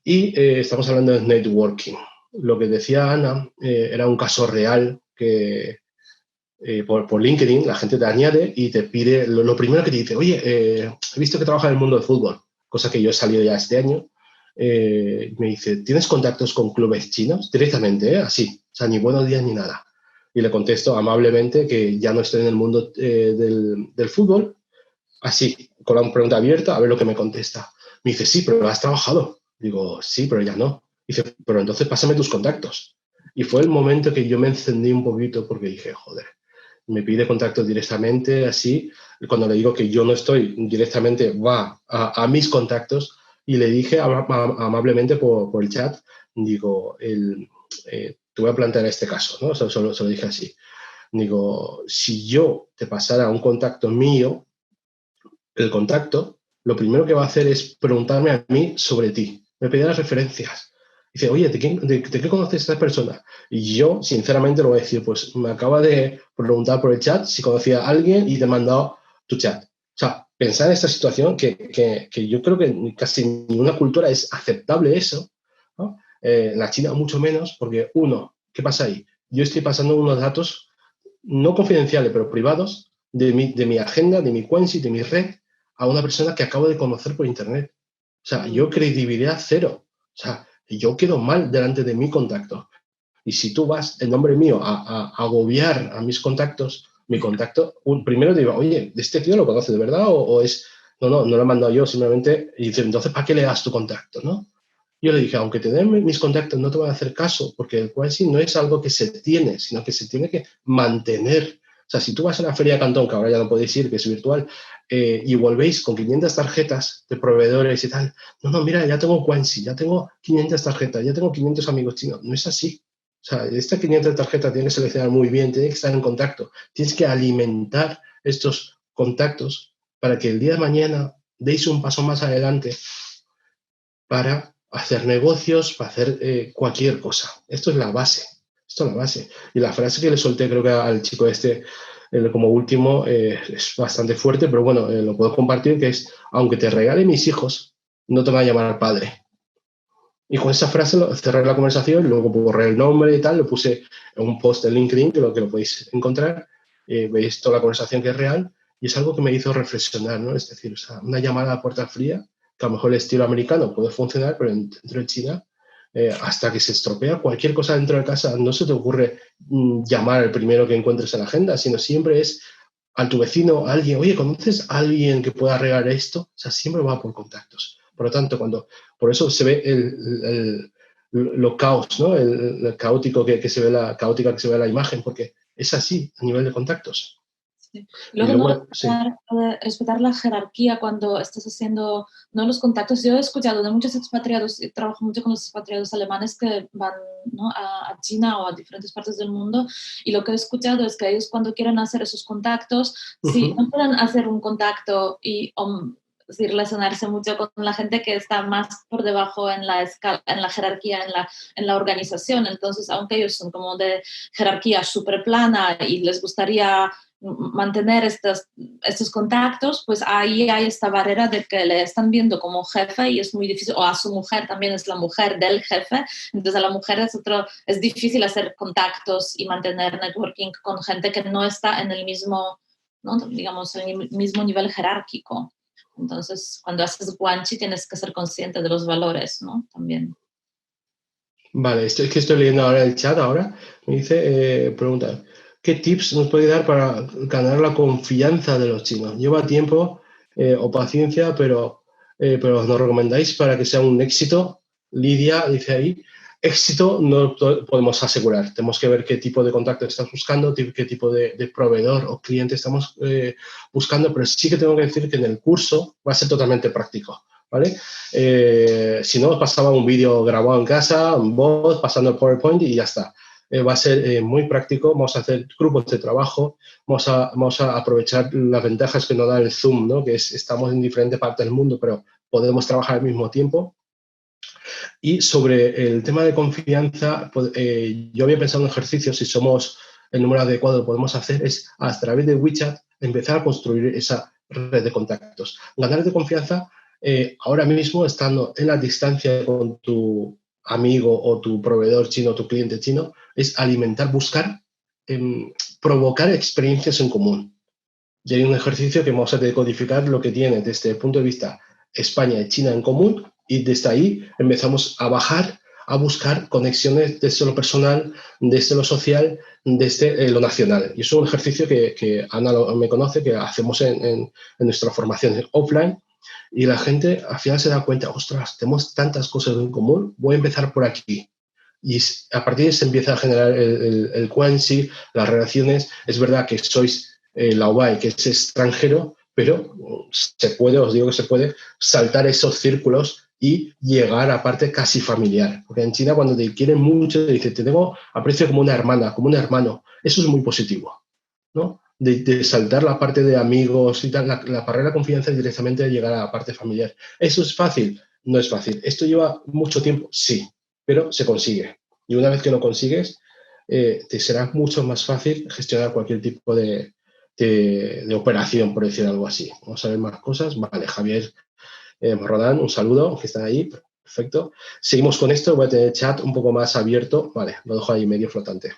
Y estamos hablando de networking. Lo que decía Ana era un caso real que por LinkedIn la gente te añade y te pide, lo primero que te dice, oye, he visto que trabajas en el mundo del fútbol, cosa que yo he salido ya este año. Me dice, ¿tienes contactos con clubes chinos? Directamente, así, o sea, ni buenos días ni nada. Y le contesto amablemente que ya no estoy en el mundo del fútbol, así, con la pregunta abierta, a ver lo que me contesta. Me dice, sí, pero has trabajado. Digo, sí, pero ya no. Dice, pero entonces pásame tus contactos. Y fue el momento que yo me encendí un poquito porque dije, joder, me pide contactos directamente, así. Y cuando le digo que yo no estoy directamente, va a mis contactos, y le dije amablemente por el chat, digo, te voy a plantear este caso, ¿no? Solo dije así. Digo, si yo te pasara un contacto mío, el contacto, lo primero que va a hacer es preguntarme a mí sobre ti. Me pedirá las referencias. Dice, oye, ¿de qué conoces a esta persona? Y yo, sinceramente, lo voy a decir, pues me acaba de preguntar por el chat si conocía a alguien y te he mandado tu chat. O sea, pensar en esta situación que yo creo que casi en ninguna cultura es aceptable eso, ¿no? La China mucho menos, porque uno, ¿qué pasa ahí? Yo estoy pasando unos datos no confidenciales, pero privados, de mi agenda, de mi Quanxi, de mi red, a una persona que acabo de conocer por internet. O sea, yo credibilidad cero. O sea, yo quedo mal delante de mi contacto. Y si tú vas en nombre mío a agobiar a mis contactos, mi contacto, primero digo, oye, ¿este tío lo conoce de verdad o es...? No lo he mandado yo, simplemente... Y dice, entonces, ¿para qué le das tu contacto, no? Yo le dije, aunque te den mis contactos, no te van a hacer caso, porque el Quanxi no es algo que se tiene, sino que se tiene que mantener. O sea, si tú vas a la Feria de Cantón, que ahora ya no podéis ir, que es virtual, y volvéis con 500 tarjetas de proveedores y tal, no, mira, ya tengo Quanxi, ya tengo 500 tarjetas, ya tengo 500 amigos chinos. No es así. O sea, estas 500 tarjetas tienes que seleccionar muy bien, tienes que estar en contacto, tienes que alimentar estos contactos para que el día de mañana deis un paso más adelante para hacer negocios, para hacer cualquier cosa. Esto es la base. Esto es la base. Y la frase que le solté, creo que al chico como último, es bastante fuerte, pero bueno, lo puedo compartir, que es, aunque te regale mis hijos, no te van a llamar padre. Y con esa frase cerré la conversación, luego borré el nombre y tal, lo puse en un post de LinkedIn, que lo podéis encontrar, veis toda la conversación que es real, y es algo que me hizo reflexionar, ¿no? Es decir, o sea, una llamada a puerta fría, que a lo mejor el estilo americano puede funcionar, pero dentro de China, hasta que se estropea cualquier cosa dentro de casa, no se te ocurre llamar al primero que encuentres en la agenda, sino siempre es a tu vecino, a alguien, oye, ¿conoces a alguien que pueda arreglar esto? O sea, siempre va por contactos. Por lo tanto, por eso se ve lo caos, ¿no? El caótico caótica que se ve la imagen, porque es así a nivel de contactos. Sí. Y Luego, sí. respetar la jerarquía cuando estás haciendo los contactos. Yo he escuchado de muchos expatriados, y trabajo mucho con los expatriados alemanes que van, ¿no?, a China o a diferentes partes del mundo, y lo que he escuchado es que ellos, cuando quieren hacer esos contactos, si no pueden hacer un contacto y es decir, relacionarse mucho con la gente que está más por debajo en la escala, en la jerarquía, en la organización. Entonces, aunque ellos son como de jerarquía súper plana y les gustaría mantener estos contactos, pues ahí hay esta barrera de que le están viendo como jefe y es muy difícil, o a su mujer también es la mujer del jefe, entonces a la mujer es difícil hacer contactos y mantener networking con gente que no está en el mismo, ¿no?, digamos, en el mismo nivel jerárquico. Entonces, cuando haces guanchi tienes que ser consciente de los valores, ¿no? También. Vale, es que estoy leyendo ahora el chat ahora. Me dice, pregunta, ¿qué tips nos puede dar para ganar la confianza de los chinos? Lleva tiempo o paciencia, pero ¿nos recomendáis para que sea un éxito? Lidia dice ahí, éxito no podemos asegurar. Tenemos que ver qué tipo de contacto estás buscando, qué tipo de proveedor o cliente estamos buscando, pero sí que tengo que decir que en el curso va a ser totalmente práctico, ¿vale? Si no, os pasaba un vídeo grabado en casa, en voz, pasando el PowerPoint y ya está. Va a ser muy práctico, vamos a hacer grupos de trabajo, vamos a aprovechar las ventajas que nos da el Zoom, ¿no? Que estamos en diferentes partes del mundo, pero podemos trabajar al mismo tiempo. Y sobre el tema de confianza, pues, yo había pensado en un ejercicio, si somos el número adecuado, lo podemos hacer, es a través de WeChat empezar a construir esa red de contactos. Ganar de confianza ahora mismo, estando en la distancia con tu amigo o tu proveedor chino, tu cliente chino, es alimentar, buscar, provocar experiencias en común. Y hay un ejercicio que vamos a decodificar lo que tiene desde el punto de vista España y China en común, y desde ahí empezamos a bajar, a buscar conexiones desde lo personal, desde lo social, desde lo nacional. Y es un ejercicio que Ana me conoce, que hacemos en nuestra formación offline, y la gente al final se da cuenta, ostras, tenemos tantas cosas en común, voy a empezar por aquí. Y a partir de ahí se empieza a generar el Quanxi, las relaciones. Es verdad que sois la OBAE, que es extranjero, pero se puede, os digo que se puede, saltar esos círculos y llegar a parte casi familiar. Porque en China, cuando te quieren mucho, te dicen, te tengo aprecio como una hermana, como un hermano. Eso es muy positivo, ¿no? De saltar la parte de amigos y tal, la barrera de confianza es directamente llegar a la parte familiar. ¿Eso es fácil? No es fácil. ¿Esto lleva mucho tiempo? Sí, pero se consigue. Y una vez que lo consigues, te será mucho más fácil gestionar cualquier tipo de operación, por decir algo así. Vamos a ver más cosas. Vale, Javier Rodán, un saludo, que están ahí. Perfecto. Seguimos con esto. Voy a tener el chat un poco más abierto. Vale, lo dejo ahí medio flotante.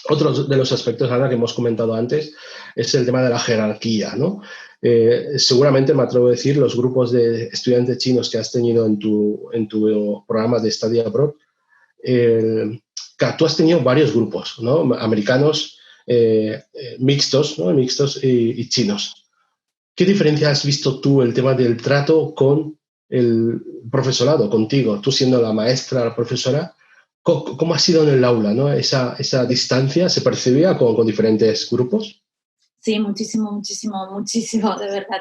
Otro de los aspectos, Ana, que hemos comentado antes, es el tema de la jerarquía, ¿no? Seguramente, me atrevo a decir, los grupos de estudiantes chinos que has tenido en tu programa de Study Abroad, tú has tenido varios grupos, ¿no? Americanos, mixtos, ¿no? Mixtos y chinos. ¿Qué diferencia has visto tú el tema del trato con el profesorado, contigo, tú siendo la maestra, la profesora? ¿Cómo ha sido en el aula, ¿no? Esa distancia se percibía con diferentes grupos? Sí, muchísimo, muchísimo, muchísimo, de verdad.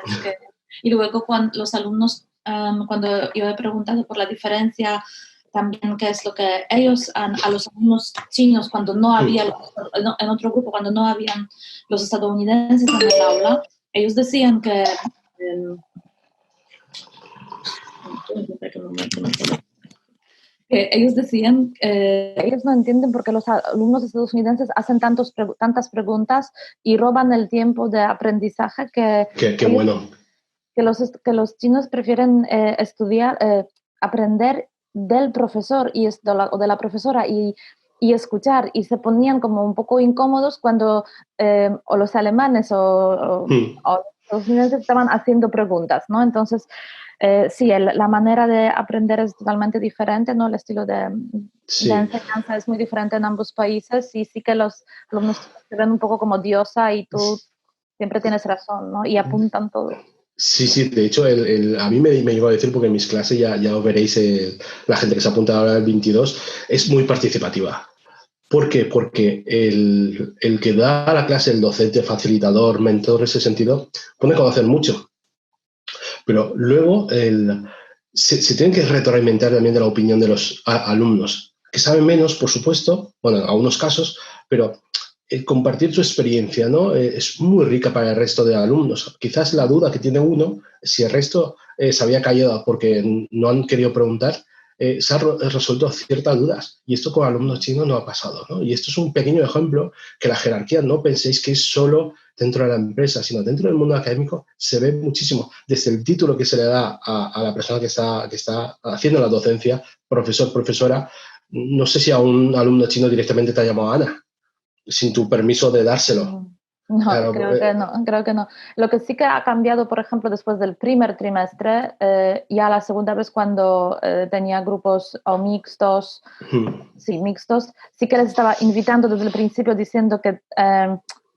Y luego cuando los alumnos, cuando yo he preguntado por la diferencia, también qué es lo que ellos, a los alumnos chinos, cuando no había, en otro grupo, cuando no habían los estadounidenses en el aula, ellos decían que... Ellos decían, ellos no entienden por qué los alumnos estadounidenses hacen tantas preguntas y roban el tiempo de aprendizaje Qué bueno. Que los chinos prefieren aprender del profesor o de la profesora y escuchar, y se ponían como un poco incómodos cuando o los alemanes o los estadounidenses estaban haciendo preguntas, ¿no? Entonces, sí, la manera de aprender es totalmente diferente, ¿no? El estilo de enseñanza es muy diferente en ambos países, y sí que los alumnos se ven un poco como diosa y tú siempre tienes razón, ¿no? Y apuntan todo. Sí, de hecho, a mí me llegó a decir, porque en mis clases ya os veréis, la gente que se apunta ahora al 22, es muy participativa. ¿Por qué? Porque el que da la clase, el docente, facilitador, mentor, en ese sentido, puede conocer mucho. Pero luego se tienen que retroalimentar también de la opinión de los alumnos, que saben menos, por supuesto, bueno, en algunos casos, pero compartir su experiencia, ¿no? Es muy rica para el resto de alumnos. Quizás la duda que tiene uno, si el resto se había callado porque no han querido preguntar, se han resuelto ciertas dudas. Y esto con alumnos chinos no ha pasado, ¿no? Y esto es un pequeño ejemplo que la jerarquía no penséis que es solo dentro de la empresa, sino dentro del mundo académico se ve muchísimo. Desde el título que se le da a la persona que está haciendo la docencia, profesor, profesora, no sé si a un alumno chino directamente te ha llamado Ana, sin tu permiso de dárselo. No, claro, creo que no. Lo que sí que ha cambiado, por ejemplo, después del primer trimestre, ya la segunda vez cuando tenía grupos o mixtos, sí que les estaba invitando desde el principio diciendo que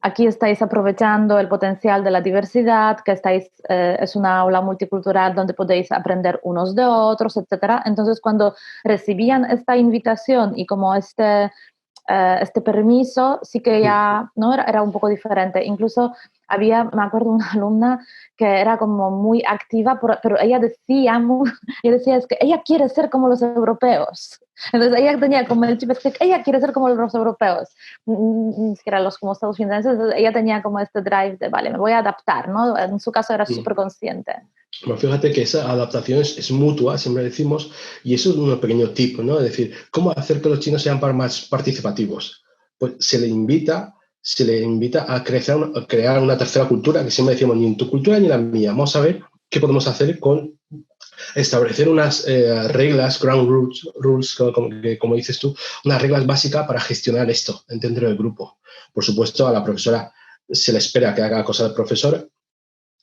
aquí estáis aprovechando el potencial de la diversidad, que es una aula multicultural donde podéis aprender unos de otros, etc. Entonces, cuando recibían esta invitación y como este permiso, sí que ya no era un poco diferente. Incluso me acuerdo, una alumna que era como muy activa, pero ella decía es que ella quiere ser como los europeos. Entonces ella tenía como el chip, es que ella quiere ser como los europeos, ni siquiera los como estadounidenses. Ella tenía como este drive de, vale, me voy a adaptar, ¿no? En su caso era súper consciente. Bueno, fíjate que esa adaptación es mutua, siempre decimos, y eso es un pequeño tip, ¿no? Es decir, ¿cómo hacer que los chinos sean más participativos? Pues se le invita a crear una tercera cultura, que siempre decimos, ni en tu cultura ni en la mía. Vamos a ver qué podemos hacer con establecer unas reglas, ground rules, como dices tú, unas reglas básicas para gestionar esto dentro del grupo. Por supuesto, a la profesora se le espera que haga cosas del profesor,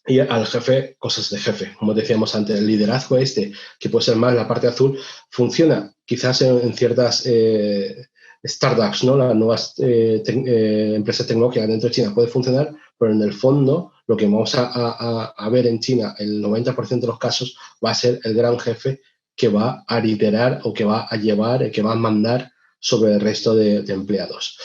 y al jefe, cosas de jefe. Como decíamos antes, el liderazgo que puede ser más la parte azul, funciona quizás en ciertas startups, ¿no? Las nuevas empresas tecnológicas dentro de China puede funcionar, pero en el fondo lo que vamos a ver en China, el 90% de los casos, va a ser el gran jefe que va a liderar o que va a llevar, que va a mandar sobre el resto de empleados.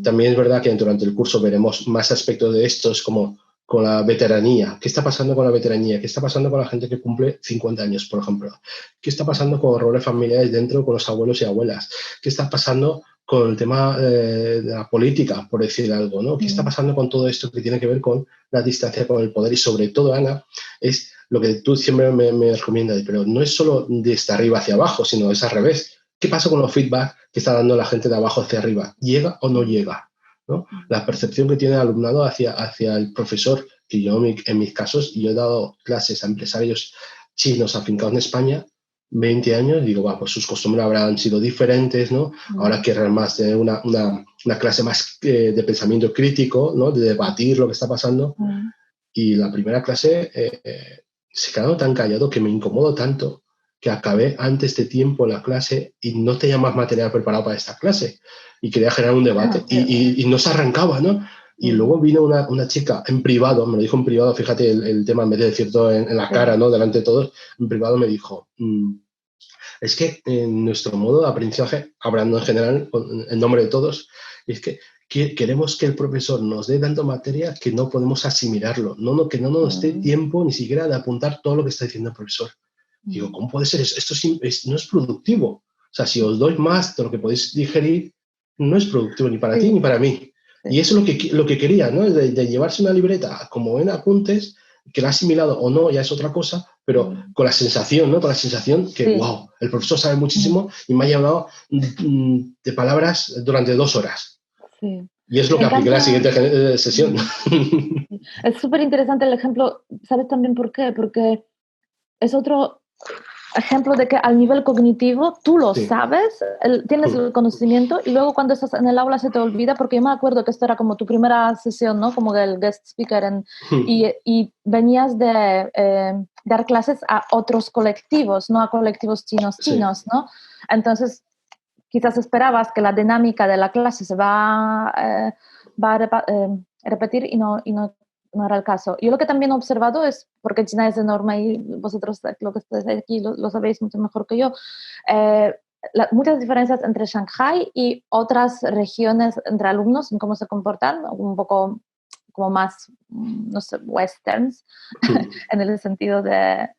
También es verdad que durante el curso veremos más aspectos de estos, como con la veteranía. ¿Qué está pasando con la veteranía? ¿Qué está pasando con la gente que cumple 50 años, por ejemplo? ¿Qué está pasando con roles familiares dentro con los abuelos y abuelas? ¿Qué está pasando con el tema de la política, por decir algo, ¿no? ¿Qué está pasando con todo esto que tiene que ver con la distancia con el poder? Y sobre todo, Ana, es lo que tú siempre me recomiendas, pero no es solo desde arriba hacia abajo, sino es al revés. ¿Qué pasa con los feedback que está dando la gente de abajo hacia arriba? ¿Llega o no llega? ¿No? La percepción que tiene el alumnado hacia el profesor, que yo en mis casos, yo he dado clases a empresarios chinos afincados en España, 20 años, digo, pues sus costumbres habrán sido diferentes, ¿no? Ahora querrán más tener una clase más de pensamiento crítico, ¿no? De debatir lo que está pasando. Y la primera clase se quedaron tan callados que me incomodó tanto que acabé antes de tiempo la clase y no tenía más material preparado para esta clase. Y quería generar un debate y no se arrancaba, ¿no? Y luego vino una chica en privado, me lo dijo en privado, fíjate el tema, en vez de decir todo en la cara, ¿no? Delante de todos, en privado me dijo, es que en nuestro modo de aprendizaje, hablando en general, en nombre de todos, es que queremos que el profesor nos dé dando materia que no podemos asimilarlo, que no nos dé tiempo ni siquiera de apuntar todo lo que está diciendo el profesor. Digo, ¿cómo puede ser eso? Esto no es productivo. O sea, si os doy más de lo que podéis digerir, no es productivo ni para ti ni para mí. Y eso es lo que quería, ¿no? De llevarse una libreta como en apuntes, que la ha asimilado o no, ya es otra cosa, pero con la sensación, ¿no? Con la sensación que, wow, el profesor sabe muchísimo y me ha llamado de palabras durante 2 horas. Sí. Y es lo que apliqué en la siguiente sesión. Es súper interesante el ejemplo. ¿Sabes también por qué? Porque es otro ejemplo de que al nivel cognitivo tú lo sabes, tienes el conocimiento y luego cuando estás en el aula se te olvida, porque yo me acuerdo que esto era como tu primera sesión, ¿no? Como el guest speaker y venías de dar clases a otros colectivos, no a colectivos chinos, ¿no? Entonces quizás esperabas que la dinámica de la clase se va a repetir y no era el caso. Yo lo que también he observado es, porque China es enorme y vosotros lo que estáis aquí lo sabéis mucho mejor que yo, muchas diferencias entre Shanghai y otras regiones entre alumnos en cómo se comportan, un poco como más, no sé, westerns, en el sentido de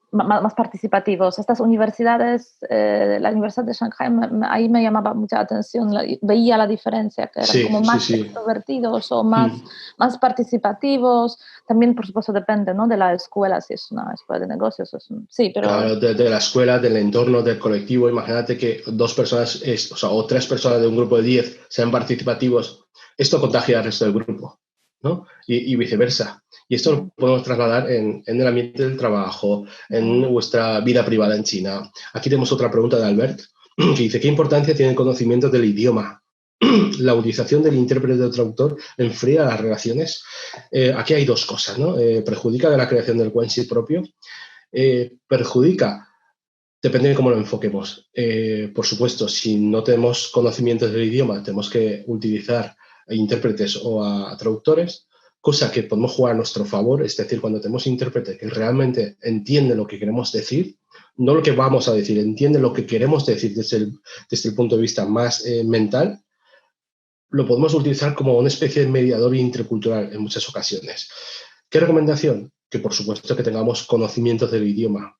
más participativos. Estas universidades, la Universidad de Shanghai, ahí me llamaba mucha atención, veía la diferencia, que eran como más extrovertidos o más participativos. También, por supuesto, depende, ¿no? De la escuela, si es una escuela de negocios. Sí, pero... Claro, de la escuela, del entorno, del colectivo. Imagínate que 2 personas, o 3 personas de un grupo de 10 sean participativos. Esto contagia al resto del grupo, ¿no? Y viceversa. Y esto lo podemos trasladar en el ambiente del trabajo, en vuestra vida privada en China. Aquí tenemos otra pregunta de Albert, que dice, ¿qué importancia tiene el conocimiento del idioma? ¿La utilización del intérprete o traductor enfría las relaciones? Aquí hay 2 cosas, ¿no? Perjudica de la creación del Guanxi propio. Perjudica, depende de cómo lo enfoquemos. Por supuesto, si no tenemos conocimientos del idioma, tenemos que utilizar a intérpretes o a traductores, cosa que podemos jugar a nuestro favor, es decir, cuando tenemos intérprete que realmente entiende lo que queremos decir, no lo que vamos a decir, entiende lo que queremos decir desde el punto de vista más mental, lo podemos utilizar como una especie de mediador intercultural en muchas ocasiones. ¿Qué recomendación? Que por supuesto que tengamos conocimientos del idioma.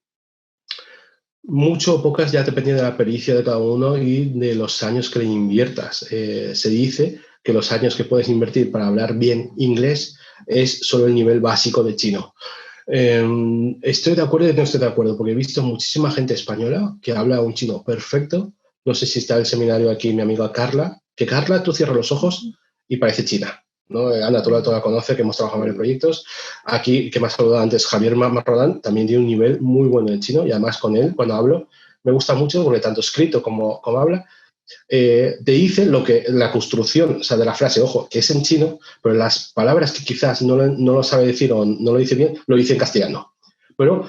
Mucho o pocas ya depende de la pericia de cada uno y de los años que le inviertas. Se dice que los años que puedes invertir para hablar bien inglés es solo el nivel básico de chino. Estoy de acuerdo y no estoy de acuerdo, porque he visto muchísima gente española que habla un chino perfecto. No sé si está en el seminario aquí mi amiga Carla, que Carla, tú cierras los ojos y parece china, ¿no? Ana, tú la conoce, que hemos trabajado en varios proyectos. Aquí, que me ha saludado antes, Javier Marrodán, también tiene un nivel muy bueno de chino y además con él, cuando hablo, me gusta mucho porque tanto escrito como habla, te dice la construcción, o sea, de la frase, ojo, que es en chino, pero las palabras que quizás no lo sabe decir o no lo dice bien, lo dice en castellano. Pero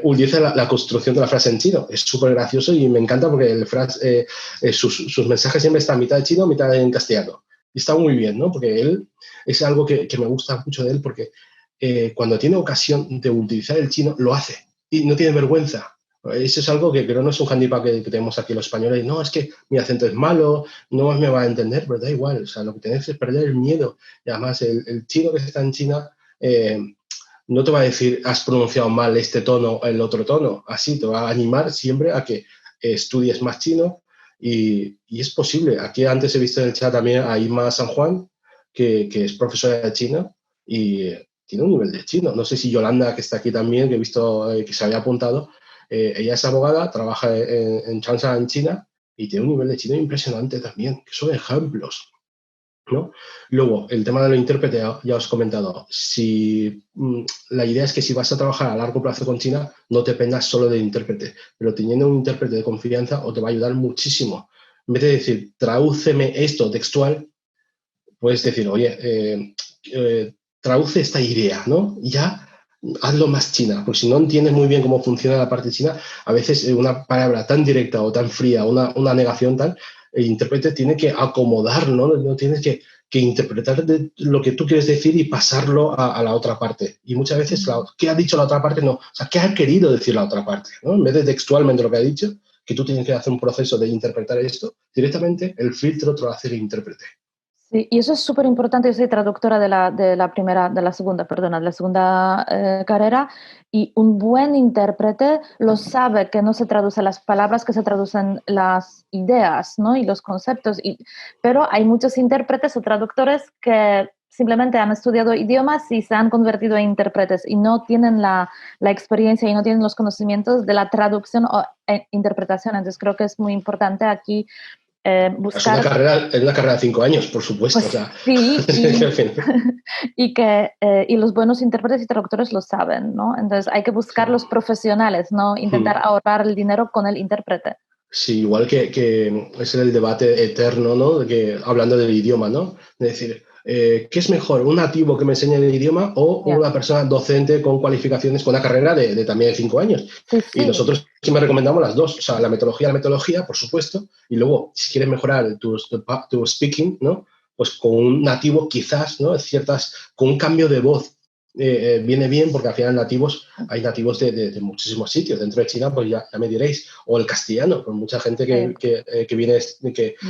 utiliza la construcción de la frase en chino. Es súper gracioso y me encanta porque sus mensajes siempre están mitad en chino, mitad en castellano. Y está muy bien, ¿no? Porque él es algo que me gusta mucho de él porque cuando tiene ocasión de utilizar el chino, lo hace y no tiene vergüenza. Eso es algo que creo no es un handicap que tenemos aquí los españoles. No, es que mi acento es malo, no me va a entender, pero da igual. O sea, lo que tienes es perder el miedo. Y además, el chino que está en China no te va a decir, has pronunciado mal este tono o el otro tono. Así te va a animar siempre a que estudies más chino. Y es posible. Aquí antes he visto en el chat también a Ima San Juan, que es profesora de chino y tiene un nivel de chino. No sé si Yolanda, que está aquí también, que he visto que se había apuntado, ella es abogada, trabaja en Changsha, en China, y tiene un nivel de chino impresionante también, que son ejemplos, ¿no? Luego, el tema de los intérpretes, ya os he comentado, la idea es que si vas a trabajar a largo plazo con China, no te dependas solo del intérprete, pero teniendo un intérprete de confianza te va a ayudar muchísimo. En vez de decir, tradúceme esto textual, puedes decir, oye, traduce esta idea, ¿no? Y ya hazlo más china, porque si no entiendes muy bien cómo funciona la parte china, a veces una palabra tan directa o tan fría, una negación tal, el intérprete tiene que acomodar, no tienes que interpretar lo que tú quieres decir y pasarlo a la otra parte. Y muchas veces, ¿qué ha dicho la otra parte? No, o sea, ¿qué ha querido decir la otra parte? ¿No? En vez de textualmente lo que ha dicho, que tú tienes que hacer un proceso de interpretar esto, directamente el filtro te lo hace el intérprete. Sí, y eso es súper importante. Yo soy traductora de la segunda carrera, y un buen intérprete lo sabe, que no se traducen las palabras, que se traducen las ideas, ¿no? Y los conceptos. Pero hay muchos intérpretes o traductores que simplemente han estudiado idiomas y se han convertido en intérpretes y no tienen la experiencia y no tienen los conocimientos de la traducción o interpretación. Entonces creo que es muy importante aquí buscar... Es una carrera de 5 años, por supuesto. Pues, o sea, sí, y los buenos intérpretes y traductores lo saben, ¿no? Entonces hay que buscar los profesionales, no intentar ahorrar el dinero con el intérprete. Sí, igual que es el debate eterno, ¿no? Hablando del idioma, ¿no? Es decir, ¿qué es mejor? ¿Un nativo que me enseñe el idioma o una persona docente con cualificaciones, con una carrera de también de 5 años? Sí. Y nosotros siempre recomendamos las dos. O sea, la metodología, por supuesto, y luego, si quieres mejorar tu speaking, ¿no? Pues con un nativo quizás, ¿no? Con un cambio de voz. Viene bien porque al final hay nativos de muchísimos sitios. Dentro de China, pues ya me diréis. O el castellano, con mucha gente que viene,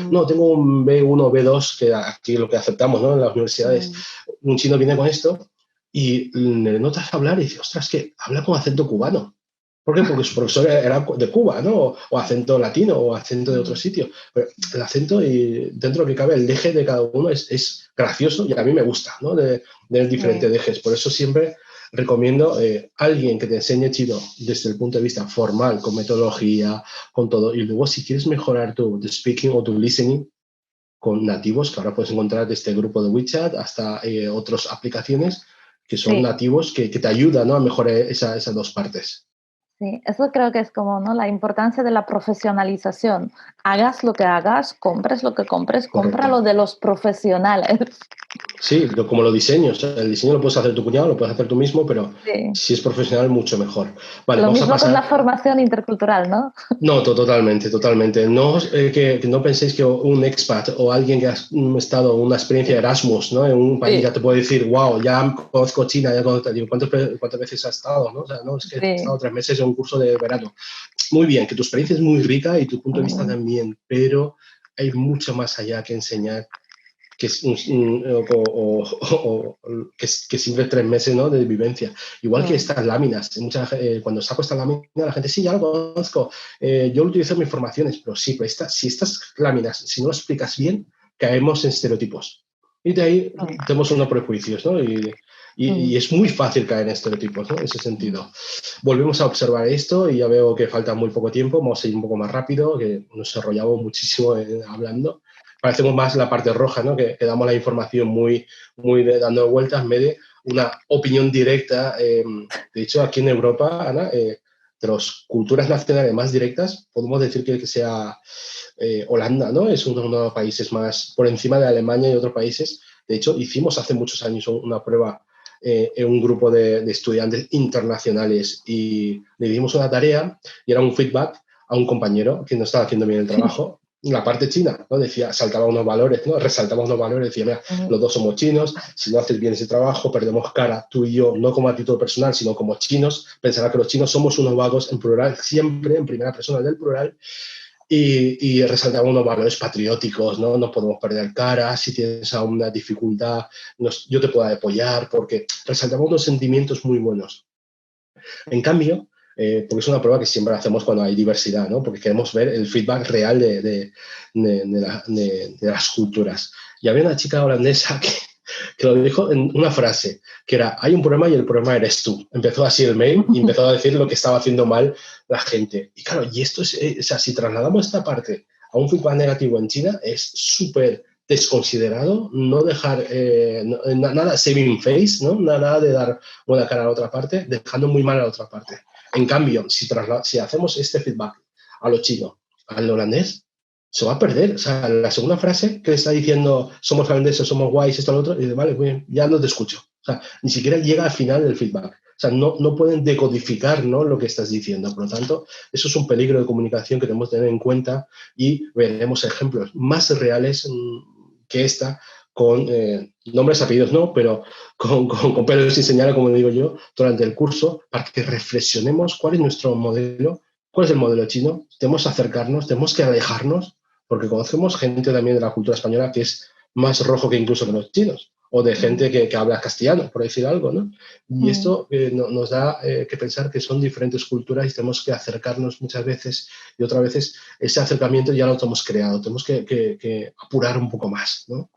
no, tengo un B1 o B2, que aquí lo que aceptamos, ¿no? En las universidades. Un chino viene con esto y le notas hablar y dices, ostras, que habla con acento cubano. ¿Por qué? Porque su profesor era de Cuba, ¿no? O acento latino o acento de otro sitio. Pero el acento, y dentro de lo que cabe, el deje de cada uno es gracioso y a mí me gusta, ¿no? De diferentes dejes. Por eso siempre recomiendo alguien que te enseñe chino desde el punto de vista formal, con metodología, con todo. Y luego, si quieres mejorar tu speaking o tu listening con nativos, que ahora puedes encontrar desde el grupo de WeChat hasta otras aplicaciones que son nativos que te ayudan, ¿no? A mejorar esas dos partes. Sí, eso creo que es como, ¿no? La importancia de la profesionalización. Hagas lo que hagas, compres lo que compres, cómpralo de los profesionales. Sí, como los diseños. El diseño lo puedes hacer tu cuñado, lo puedes hacer tú mismo, pero si es profesional, mucho mejor. Vale, lo vamos mismo a pasar... con la formación intercultural, ¿no? No, totalmente. No, que no penséis que un expat o alguien que ha estado en una experiencia Erasmus, ¿no? En un país ya te puede decir, wow, ya conozco China, ya conozco... Digo, ¿cuántas veces has estado? ¿No? O sea, no, es que he estado 3 meses en un curso de verano. Muy bien, que tu experiencia es muy rica y tu punto de vista también, pero hay mucho más allá que enseñar que siempre 3 meses, ¿no? De vivencia. Igual que estas láminas. Cuando saco esta lámina, la gente, sí, ya lo conozco. Yo lo utilizo en mis formaciones, pero sí, pero si estas láminas, si no lo explicas bien, caemos en estereotipos. Y de ahí tenemos unos prejuicios, ¿no? Y es muy fácil caer en estereotipos, ¿no? En ese sentido. Volvemos a observar esto y ya veo que falta muy poco tiempo. Vamos a ir un poco más rápido, que nos enrollamos muchísimo hablando. Parecemos más la parte roja, ¿no? Que damos la información muy dando vueltas en vez de una opinión directa. De hecho, aquí en Europa, Ana, de las culturas nacionales más directas, podemos decir que sea Holanda, ¿no? Es uno de los países más por encima de Alemania y otros países. De hecho, hicimos hace muchos años una prueba en un grupo de estudiantes internacionales y le dimos una tarea y era un feedback a un compañero que no estaba haciendo bien el trabajo. La parte china, ¿no? Decía, saltaba unos valores, ¿no? Resaltaba unos valores, decía, mira, los dos somos chinos, si no haces bien ese trabajo, perdemos cara, tú y yo, no como a título personal, sino como chinos, pensará que los chinos somos unos vagos, en plural, siempre en primera persona del plural, y resaltaba unos valores patrióticos, ¿no? No podemos perder cara, si tienes alguna dificultad, yo te puedo apoyar, porque resaltaba unos sentimientos muy buenos. En cambio, porque es una prueba que siempre hacemos cuando hay diversidad, ¿no? Porque queremos ver el feedback real de las culturas. Y había una chica holandesa que lo dijo en una frase, que era, hay un problema y el problema eres tú. Empezó así el mail y empezó a decir lo que estaba haciendo mal la gente. Y claro, y esto es, o sea, si trasladamos esta parte a un feedback negativo en China, es súper desconsiderado, no dejar nada saving face, ¿no? Nada de dar buena cara a la otra parte, dejando muy mal a la otra parte. En cambio, si hacemos este feedback a lo chino, al holandés, se va a perder. O sea, la segunda frase que le está diciendo somos holandeses, somos guays, esto, lo otro, y dice, vale, muy bien, ya no te escucho. O sea, ni siquiera llega al final del feedback. O sea, no pueden decodificar, ¿no? Lo que estás diciendo. Por lo tanto, eso es un peligro de comunicación que tenemos que tener en cuenta y veremos ejemplos más reales que esta, con nombres, apellidos no, pero con pelos sin señal, como digo yo, durante el curso, para que reflexionemos cuál es nuestro modelo, cuál es el modelo chino. Tenemos que acercarnos, tenemos que alejarnos, porque conocemos gente también de la cultura española que es más rojo que incluso que los chinos, o de gente que habla castellano, por decir algo, ¿no? Y esto nos da que pensar que son diferentes culturas y tenemos que acercarnos muchas veces, y otras veces ese acercamiento ya lo hemos creado, tenemos que apurar un poco más, ¿no?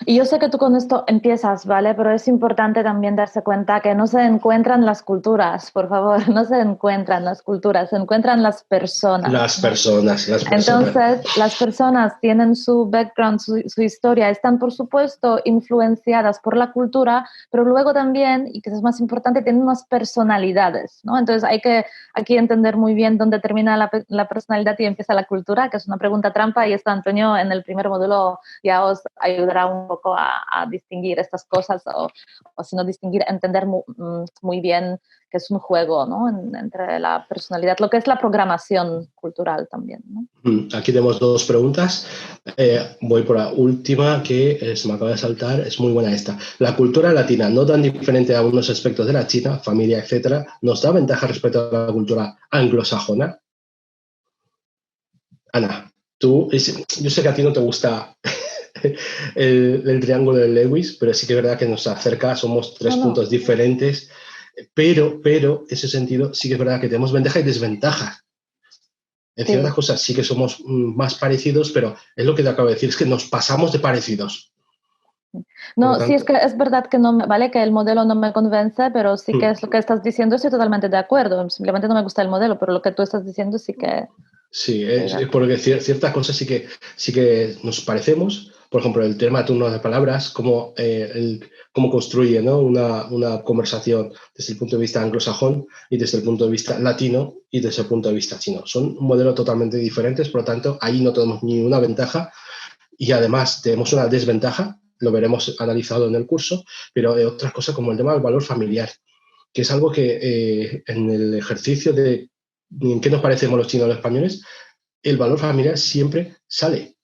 Y yo sé que tú con esto empiezas, ¿vale? Pero es importante también darse cuenta que no se encuentran las culturas, por favor, no se encuentran las culturas, se encuentran las personas. Las personas. Entonces, las personas tienen su background, su historia, están por supuesto influenciadas por la cultura, pero luego también, y que es más importante, tienen unas personalidades, ¿no? Entonces hay que aquí entender muy bien dónde termina la personalidad y empieza la cultura, que es una pregunta trampa, y esto Antonio en el primer módulo ya os ayudará un poco a distinguir estas cosas, o si no distinguir, entender muy bien que es un juego, ¿no? Entre la personalidad, lo que es la programación cultural también, ¿no? Aquí tenemos 2 preguntas. Voy por la última, que se me acaba de saltar. Es muy buena esta. La cultura latina, no tan diferente a algunos aspectos de la China, familia, etcétera, ¿nos da ventaja respecto a la cultura anglosajona? Ana, yo sé que a ti no te gusta el triángulo de Lewis, pero sí que es verdad que nos acerca, somos 3 puntos diferentes, pero en ese sentido sí que es verdad que tenemos ventaja y desventaja. En ciertas cosas sí que somos más parecidos, pero es lo que te acabo de decir, es que nos pasamos de parecidos. No, sí, es que es verdad que no, ¿vale? Que el modelo no me convence, pero sí que es lo que estás diciendo, estoy totalmente de acuerdo. Simplemente no me gusta el modelo, pero lo que tú estás diciendo sí que... Sí, es porque ciertas cosas sí que nos parecemos. Por ejemplo, el tema de turno de palabras, cómo construye, ¿no? una conversación desde el punto de vista anglosajón y desde el punto de vista latino y desde el punto de vista chino. Son modelos totalmente diferentes, por lo tanto, ahí no tenemos ni una ventaja y además tenemos una desventaja, lo veremos analizado en el curso, pero otras cosas como el tema del valor familiar, que es algo que en el ejercicio de en qué nos parecemos los chinos a los españoles, el valor familiar siempre sale.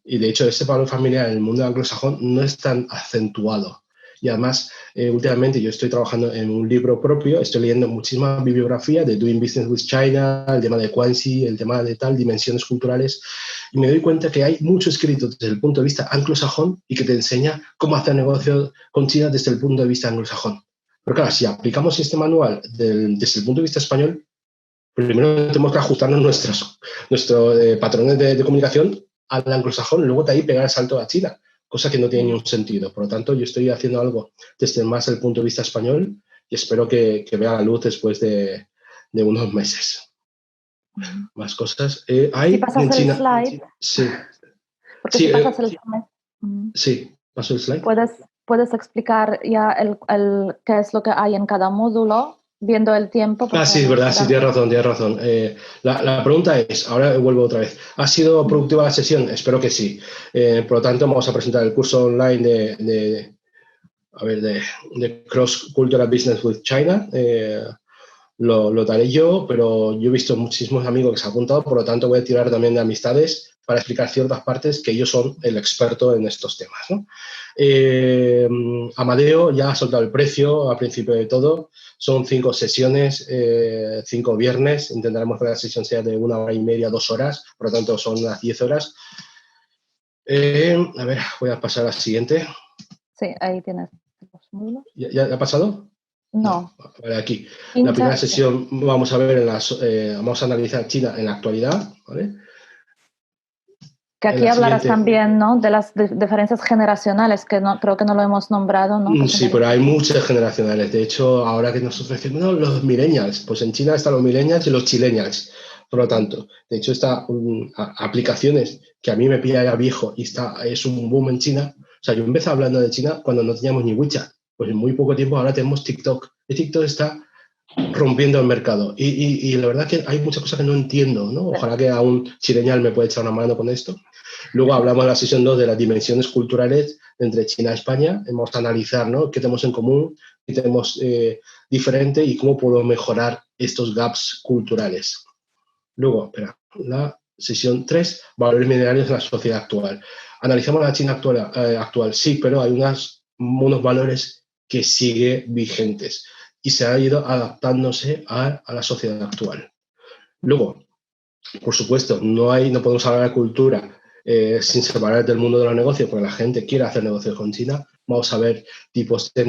Y de hecho, ese valor familiar en el mundo anglosajón no es tan acentuado. Y además, últimamente yo estoy trabajando en un libro propio, estoy leyendo muchísima bibliografía de Doing Business with China, el tema de Guanxi, el tema de dimensiones culturales, y me doy cuenta que hay mucho escrito desde el punto de vista anglosajón y que te enseña cómo hacer negocios con China desde el punto de vista anglosajón. Pero claro, si aplicamos este manual desde el punto de vista español, primero tenemos que ajustarnos nuestros patrones de comunicación al anglosajón y luego de ahí pegar el salto a China, cosa que no tiene ningún sentido. Por lo tanto, yo estoy haciendo algo desde más el punto de vista español y espero que vea la luz después de unos meses. Más cosas. Si pasas en China, el slide. Sí. Porque si pasas el slide. Sí, paso el slide. Puedes explicar ya qué es lo que hay en cada módulo, viendo el tiempo. Sí, es verdad, sí, tienes razón. La pregunta es, ahora vuelvo otra vez, ¿ha sido productiva la sesión? Espero que sí. Por lo tanto, vamos a presentar el curso online de Cross Cultural Business with China. Lo daré yo, pero yo he visto muchísimos amigos que se han apuntado, por lo tanto voy a tirar también de amistades para explicar ciertas partes que ellos son el experto en estos temas, ¿no? Amadeo ya ha soltado el precio al principio de todo. Son 5 sesiones, 5 viernes. Intentaremos que la sesión sea de 1 hora y media, 2 horas. Por lo tanto, son unas 10 horas. A ver, voy a pasar a la siguiente. Sí, ahí tienes los módulos. ¿Ya ha pasado? No. Vale, aquí. La primera sesión vamos a ver vamos a analizar China en la actualidad, ¿vale? Que aquí hablarás también, ¿no?, de las diferencias generacionales, que creo que no lo hemos nombrado, ¿no? Sí, pero hay muchas generacionales. De hecho, ahora que nosotros decimos, no, los millennials, pues en China están los millennials y los chillennials. Por lo tanto, de hecho, aplicaciones que a mí me pilla ya viejo y es un boom en China. O sea, yo empecé hablando de China cuando no teníamos ni WeChat. Pues en muy poco tiempo ahora tenemos TikTok. Y TikTok está rompiendo el mercado. Y la verdad que hay muchas cosas que no entiendo, ¿no? Ojalá que a un chileñal me pueda echar una mano con esto. Luego hablamos en la sesión 2 de las dimensiones culturales entre China y España. Vamos a analizar, ¿no?, qué tenemos en común, qué tenemos diferente y cómo podemos mejorar estos gaps culturales. Luego, la sesión 3, valores minerarios en la sociedad actual. Analizamos la China actual, sí, pero hay unos valores que siguen vigentes y se ha ido adaptándose a la sociedad actual. Luego, por supuesto, no podemos hablar de cultura sin separar del mundo de los negocios, porque la gente quiere hacer negocios con China. Vamos a ver tipos de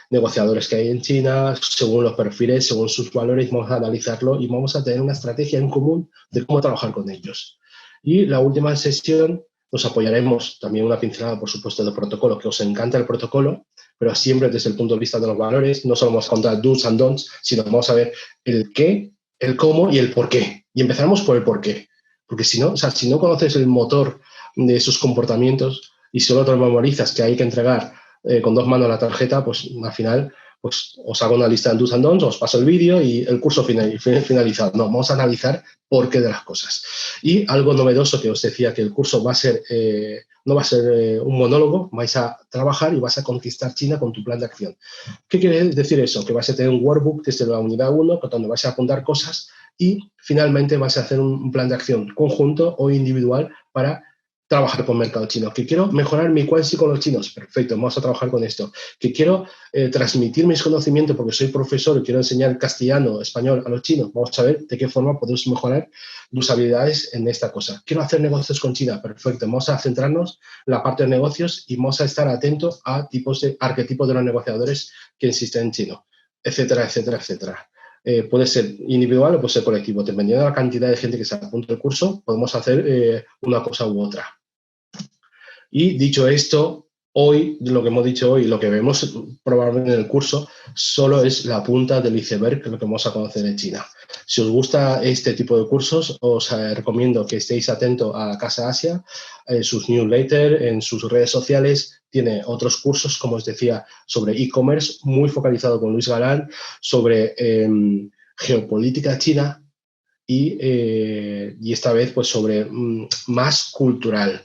negociadores que hay en China, según los perfiles, según sus valores, vamos a analizarlo y vamos a tener una estrategia en común de cómo trabajar con ellos. Y la última sesión nos apoyaremos también una pincelada, por supuesto, del protocolo, que os encanta el protocolo, pero siempre desde el punto de vista de los valores. No solo vamos a contar do's and don'ts, sino vamos a ver el qué, el cómo y el por qué. Y empezaremos por el por qué. Porque si no, o sea, si no conoces el motor de esos comportamientos y solo te memorizas que hay que entregar con 2 manos la tarjeta, pues al final pues os hago una lista de do's and don'ts, os paso el vídeo y el curso finalizado. No, vamos a analizar por qué de las cosas. Y algo novedoso que os decía, que el curso va a ser, no va a ser un monólogo, vais a trabajar y vas a conquistar China con tu plan de acción. ¿Qué quiere decir eso? Que vais a tener un workbook desde la unidad 1, donde vais a apuntar cosas y finalmente vas a hacer un plan de acción conjunto o individual para trabajar con mercado chino. Que quiero mejorar mi Quanxi con los chinos. Perfecto, vamos a trabajar con esto. Que quiero transmitir mis conocimientos porque soy profesor y quiero enseñar castellano, español a los chinos. Vamos a ver de qué forma podemos mejorar tus habilidades en esta cosa. Quiero hacer negocios con China. Perfecto, vamos a centrarnos en la parte de negocios y vamos a estar atentos a arquetipos de los negociadores que existen en chino, etcétera, etcétera, etcétera. Puede ser individual o puede ser colectivo. Dependiendo de la cantidad de gente que se apunte al curso, podemos hacer una cosa u otra. Y dicho esto, hoy, lo que hemos dicho hoy, lo que vemos probablemente en el curso, solo es la punta del iceberg, que es lo que vamos a conocer en China. Si os gusta este tipo de cursos, os recomiendo que estéis atentos a Casa Asia, en sus newsletters, en sus redes sociales. Tiene otros cursos, como os decía, sobre e-commerce, muy focalizado con Luis Galán, sobre geopolítica china y esta vez pues sobre más cultural.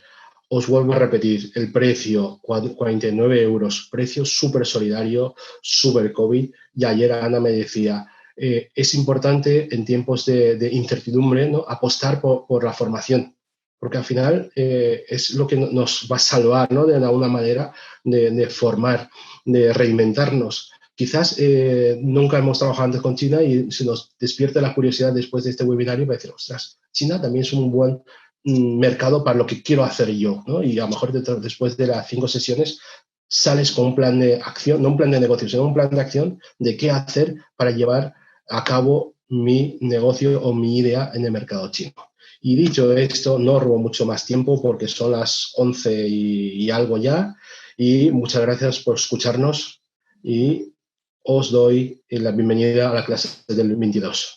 Os vuelvo a repetir, el precio, 49 euros, precio súper solidario, súper COVID. Y ayer Ana me decía, es importante en tiempos de incertidumbre, ¿no?, apostar por la formación, porque al final es lo que nos va a salvar, ¿no?, de alguna manera de formar, de reinventarnos. Quizás nunca hemos trabajado antes con China y se nos despierta la curiosidad después de este webinario para decir, ostras, China también es un buen mercado para lo que quiero hacer yo, ¿no? Y a lo mejor después de las 5 sesiones sales con un plan de acción, no un plan de negocio, sino un plan de acción de qué hacer para llevar a cabo mi negocio o mi idea en el mercado chino. Y dicho esto, no robo mucho más tiempo porque son las 11 y algo ya. Y muchas gracias por escucharnos y os doy la bienvenida a la clase del 22.